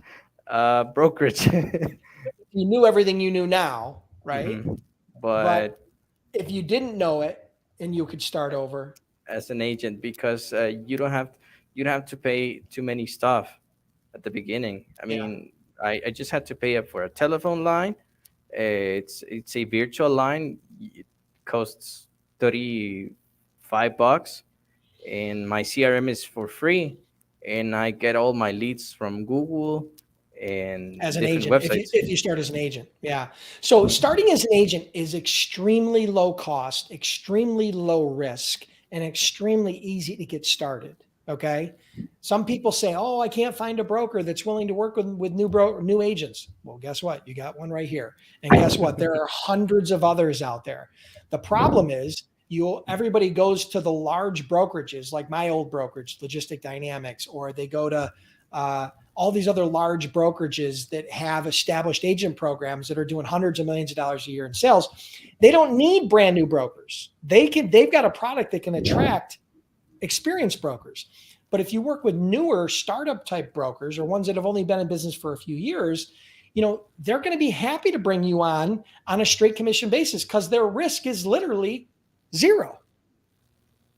brokerage. You knew everything you knew now, right? Mm-hmm. But if you didn't know it and you could start over as an agent, because you don't have to pay too many stuff at the beginning. I mean, I just had to pay up for a telephone line. It's a virtual line. It costs $35, and my CRM is for free, and I get all my leads from Google and as an different agent. websites. If you start as an agent, yeah. So starting as an agent is extremely low cost, extremely low risk, and extremely easy to get started. Okay. Some people say, "Oh, I can't find a broker that's willing to work with new agents." Well, guess what? You got one right here. And guess what? There are hundreds of others out there. The problem is everybody goes to the large brokerages like my old brokerage, Logistic Dynamics, or they go to all these other large brokerages that have established agent programs that are doing hundreds of millions of dollars a year in sales, they don't need brand new brokers. They've got a product that can attract experienced brokers. But if you work with newer startup type brokers or ones that have only been in business for a few years, they're going to be happy to bring you on a straight commission basis because their risk is literally zero,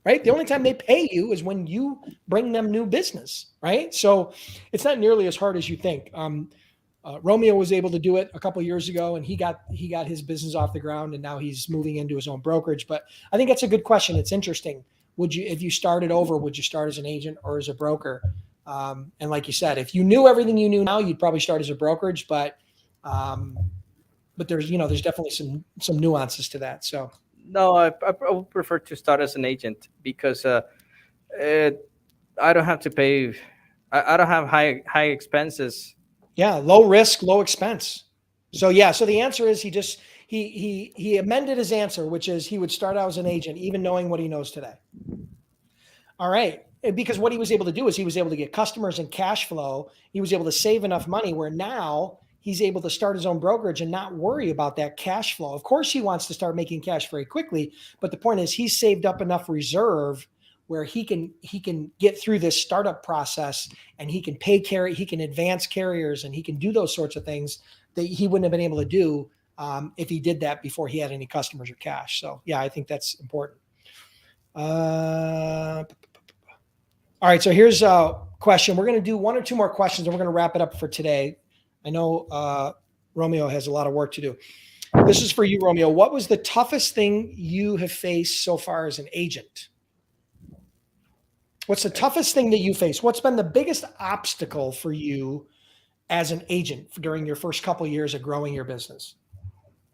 right? The only time they pay you is when you bring them new business, right? So it's not nearly as hard as you think. Romeo was able to do it a couple of years ago, and he got his business off the ground, and now he's moving into his own brokerage. But I think that's a good question. It's interesting. If you started over, would you start as an agent or as a broker? And like you said, if you knew everything you knew now, you'd probably start as a brokerage. But there's definitely some nuances to that. So No, I would prefer to start as an agent because I don't have to pay. I don't have high expenses. Yeah, low risk, low expense. So the answer is he amended his answer, which is he would start out as an agent, even knowing what he knows today. All right. Because what he was able to do is he was able to get customers and cash flow. He was able to save enough money where now he's able to start his own brokerage and not worry about that cash flow. Of course, he wants to start making cash very quickly, but the point is he's saved up enough reserve where he can get through this startup process and he can he can advance carriers and he can do those sorts of things that he wouldn't have been able to do if he did that before he had any customers or cash. So yeah, I think that's important. All right. So here's a question. We're going to do one or two more questions and we're going to wrap it up for today. I know Romeo has a lot of work to do. This is for you, Romeo. What was the toughest thing you have faced so far as an agent? What's the toughest thing that you face? What's been the biggest obstacle for you as an agent during your first couple of years of growing your business?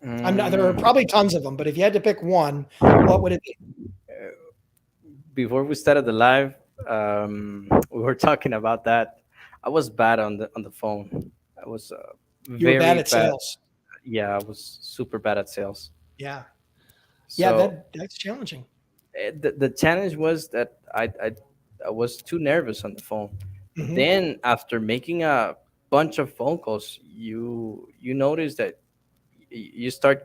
There are probably tons of them, but if you had to pick one, what would it be? Before we started the live, we were talking about that. I was bad on the phone. I was you were bad at sales. Yeah, I was super bad at sales. Yeah, So that's challenging. the challenge was that I was too nervous on the phone. Mhm. Then after making a bunch of phone calls, you notice that you start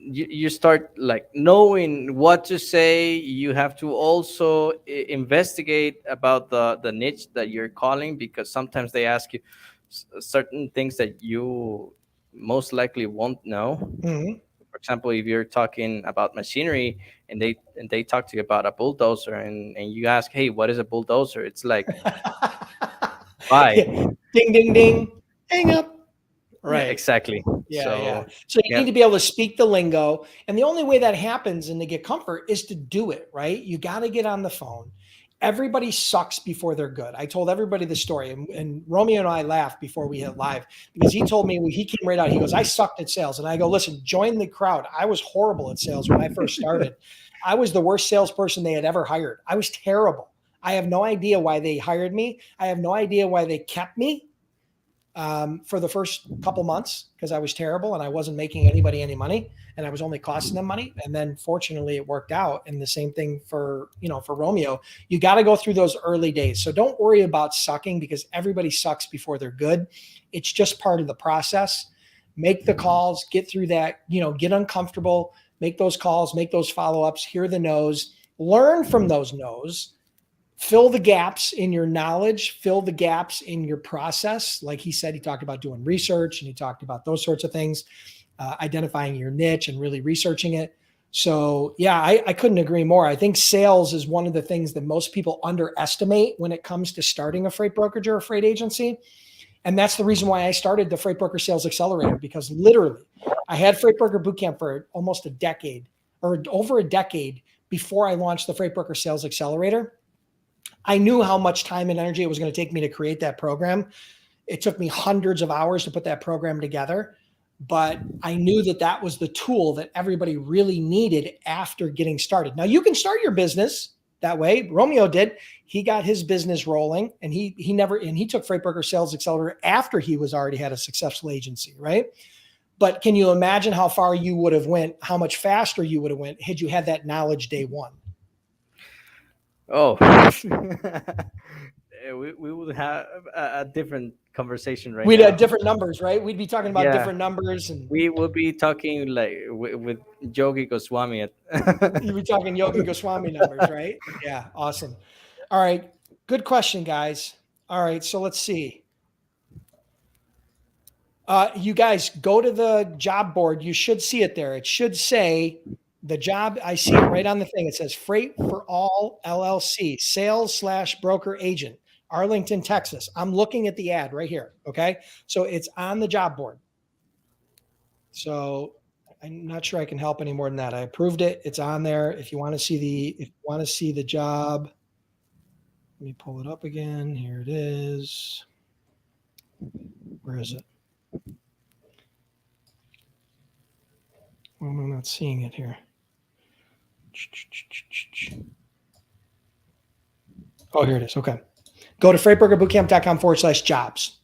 you start like knowing what to say. You have to also investigate about the niche that you're calling, because sometimes they ask you certain things that you most likely won't know. Mhm. For example, if you're talking about machinery and they talk to you about a bulldozer, and you ask, hey, what is a bulldozer? It's like, why? Yeah. Ding, ding, ding. Hang up. Yeah, Right. exactly. Yeah. So you yeah. need to be able to speak the lingo. And the only way that happens and to get comfort is to do it, right? You got to get on the phone. Everybody sucks before they're good. I told everybody the story, and Romeo and I laughed before we hit live because he told me, he came right out. He goes, I sucked at sales. And I go, listen, join the crowd. I was horrible at sales when I first started. I was the worst salesperson they had ever hired. I was terrible. I have no idea why they hired me. I have no idea why they kept me for the first couple months, because I was terrible and I wasn't making anybody any money and I was only costing them money. And then fortunately it worked out. And the same thing for Romeo. You got to go through those early days. So don't worry about sucking, because everybody sucks before they're good. It's just part of the process. Make the calls, get through that, get uncomfortable, make those calls, make those follow-ups, hear the no's, learn from those no's. Fill the gaps in your knowledge, fill the gaps in your process. Like he said, he talked about doing research and he talked about those sorts of things, identifying your niche and really researching it. So yeah, I couldn't agree more. I think sales is one of the things that most people underestimate when it comes to starting a freight brokerage or a freight agency. And that's the reason why I started the Freight Broker Sales Accelerator, because literally I had Freight Broker Bootcamp for almost a decade or over a decade before I launched the Freight Broker Sales Accelerator. I knew how much time and energy it was going to take me to create that program. It took me hundreds of hours to put that program together, but I knew that that was the tool that everybody really needed after getting started. Now you can start your business that way. Romeo did. He got his business rolling, and he took Freight Broker Sales Accelerator after he was already had a successful agency, right? But can you imagine how far you would have went, how much faster you would have went had you had that knowledge day one? Oh, we would have a different conversation right We'd now. have different numbers, right? We'd be talking about Yeah, different numbers, and we will be talking like with Yogi Goswami. you'd be talking Yogi Goswami numbers, right? Yeah, awesome. All right, good question, guys. All right, so let's see. You guys go to the job board. You should see it there. It should say the job. I see it right on the thing. It says Freight for All LLC, sales/broker agent, Arlington, Texas. I'm looking at the ad right here. Okay. So it's on the job board. So I'm not sure I can help any more than that. I approved it. It's on there. If you want to see the job, let me pull it up again. Here it is. Where is it? Well, I'm not seeing it here. Oh, here it is. Okay. Go to freightbrokerbootcamp.com/jobs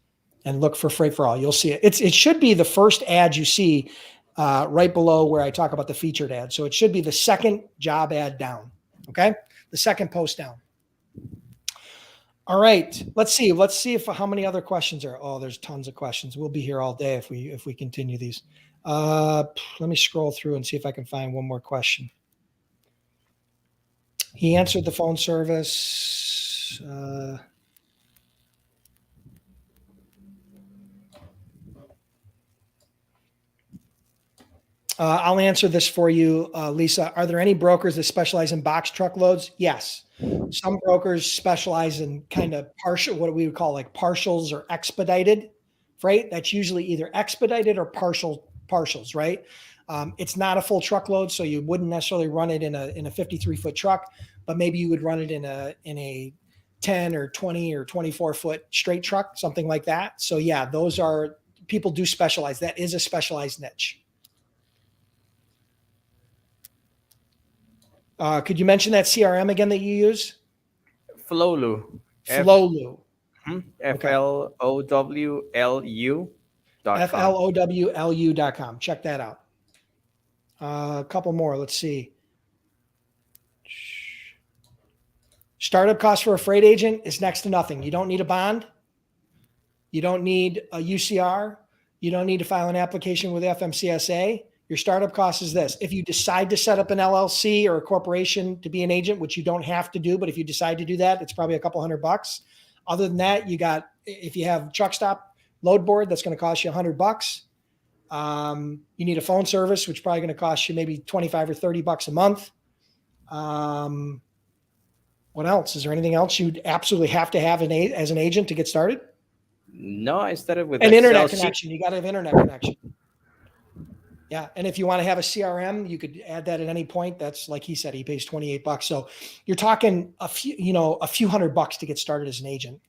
and look for Freight for All. You'll see it. It should be the first ad you see right below where I talk about the featured ad. So it should be the second job ad down. Okay. The second post down. All right. Let's see if how many other questions are. Oh, there's tons of questions. We'll be here all day if we continue these. Let me scroll through and see if I can find one more question. He answered the phone service. I'll answer this for you, Lisa. Are there any brokers that specialize in box truckloads? Yes. Some brokers specialize in kind of partial, what we would call like partials or expedited freight. That's usually either expedited or partials, right? It's not a full truckload, so you wouldn't necessarily run it in a 53-foot truck, but maybe you would run it in a 10 or 20 or 24-foot straight truck, something like that. So yeah, those are, people do specialize. That is a specialized niche. Could you mention that CRM again that you use? Flowlu. Flowlu. FLOWLU.com. FLOWLU.com. Check that out. A couple more. Let's see. Startup cost for a freight agent is next to nothing. You don't need a bond. You don't need a UCR. You don't need to file an application with FMCSA. Your startup cost is this. If you decide to set up an LLC or a corporation to be an agent, which you don't have to do, but if you decide to do that, it's probably a couple $100. Other than that, if you have truck stop load board, that's going to cost you $100. You need a phone service, which is probably going to cost you maybe 25 or $30 a month. What else? Is there anything else you'd absolutely have to have as an agent to get started? No, I started with an internet connection. You got to have internet connection. Yeah. And if you want to have a CRM, you could add that at any point. That's like he said, he pays $28. So you're talking a few $100 to get started as an agent,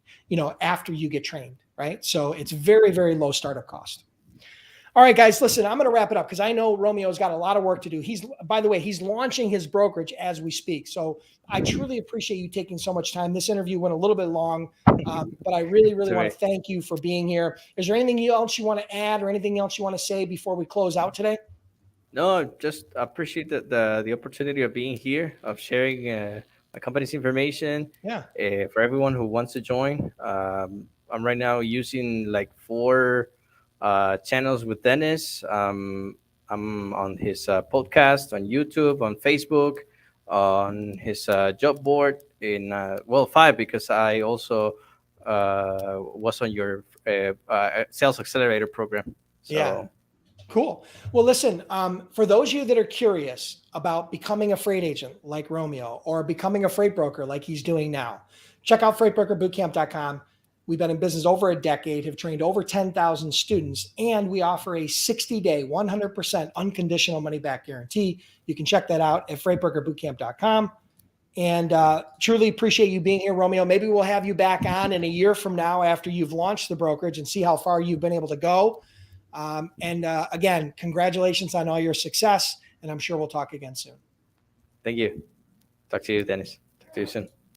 after you get trained. Right. So it's very, very low startup cost. All right, guys, listen, I'm going to wrap it up because I know Romeo's got a lot of work to do. By the way, he's launching his brokerage as we speak. So I truly appreciate you taking so much time. This interview went a little bit long, but I really, really want to thank you for being here. Is there anything else you want to add or anything else you want to say before we close out today? No, just appreciate the opportunity of being here, of sharing my company's information. Yeah. For everyone who wants to join, I'm right now using like 4 channels with Dennis. I'm on his podcast, on YouTube, on Facebook, on his job board in 5, because I also was on your sales accelerator program. So. Yeah. Cool. Well, listen, for those of you that are curious about becoming a freight agent like Romeo or becoming a freight broker like he's doing now, check out freightbrokerbootcamp.com. We've been in business over a decade, have trained over 10,000 students, and we offer a 60-day, 100% unconditional money-back guarantee. You can check that out at freightbrokerbootcamp.com. And truly appreciate you being here, Romeo. Maybe we'll have you back on in a year from now after you've launched the brokerage and see how far you've been able to go. Again, congratulations on all your success, and I'm sure we'll talk again soon. Thank you. Talk to you, Dennis. Talk to you soon.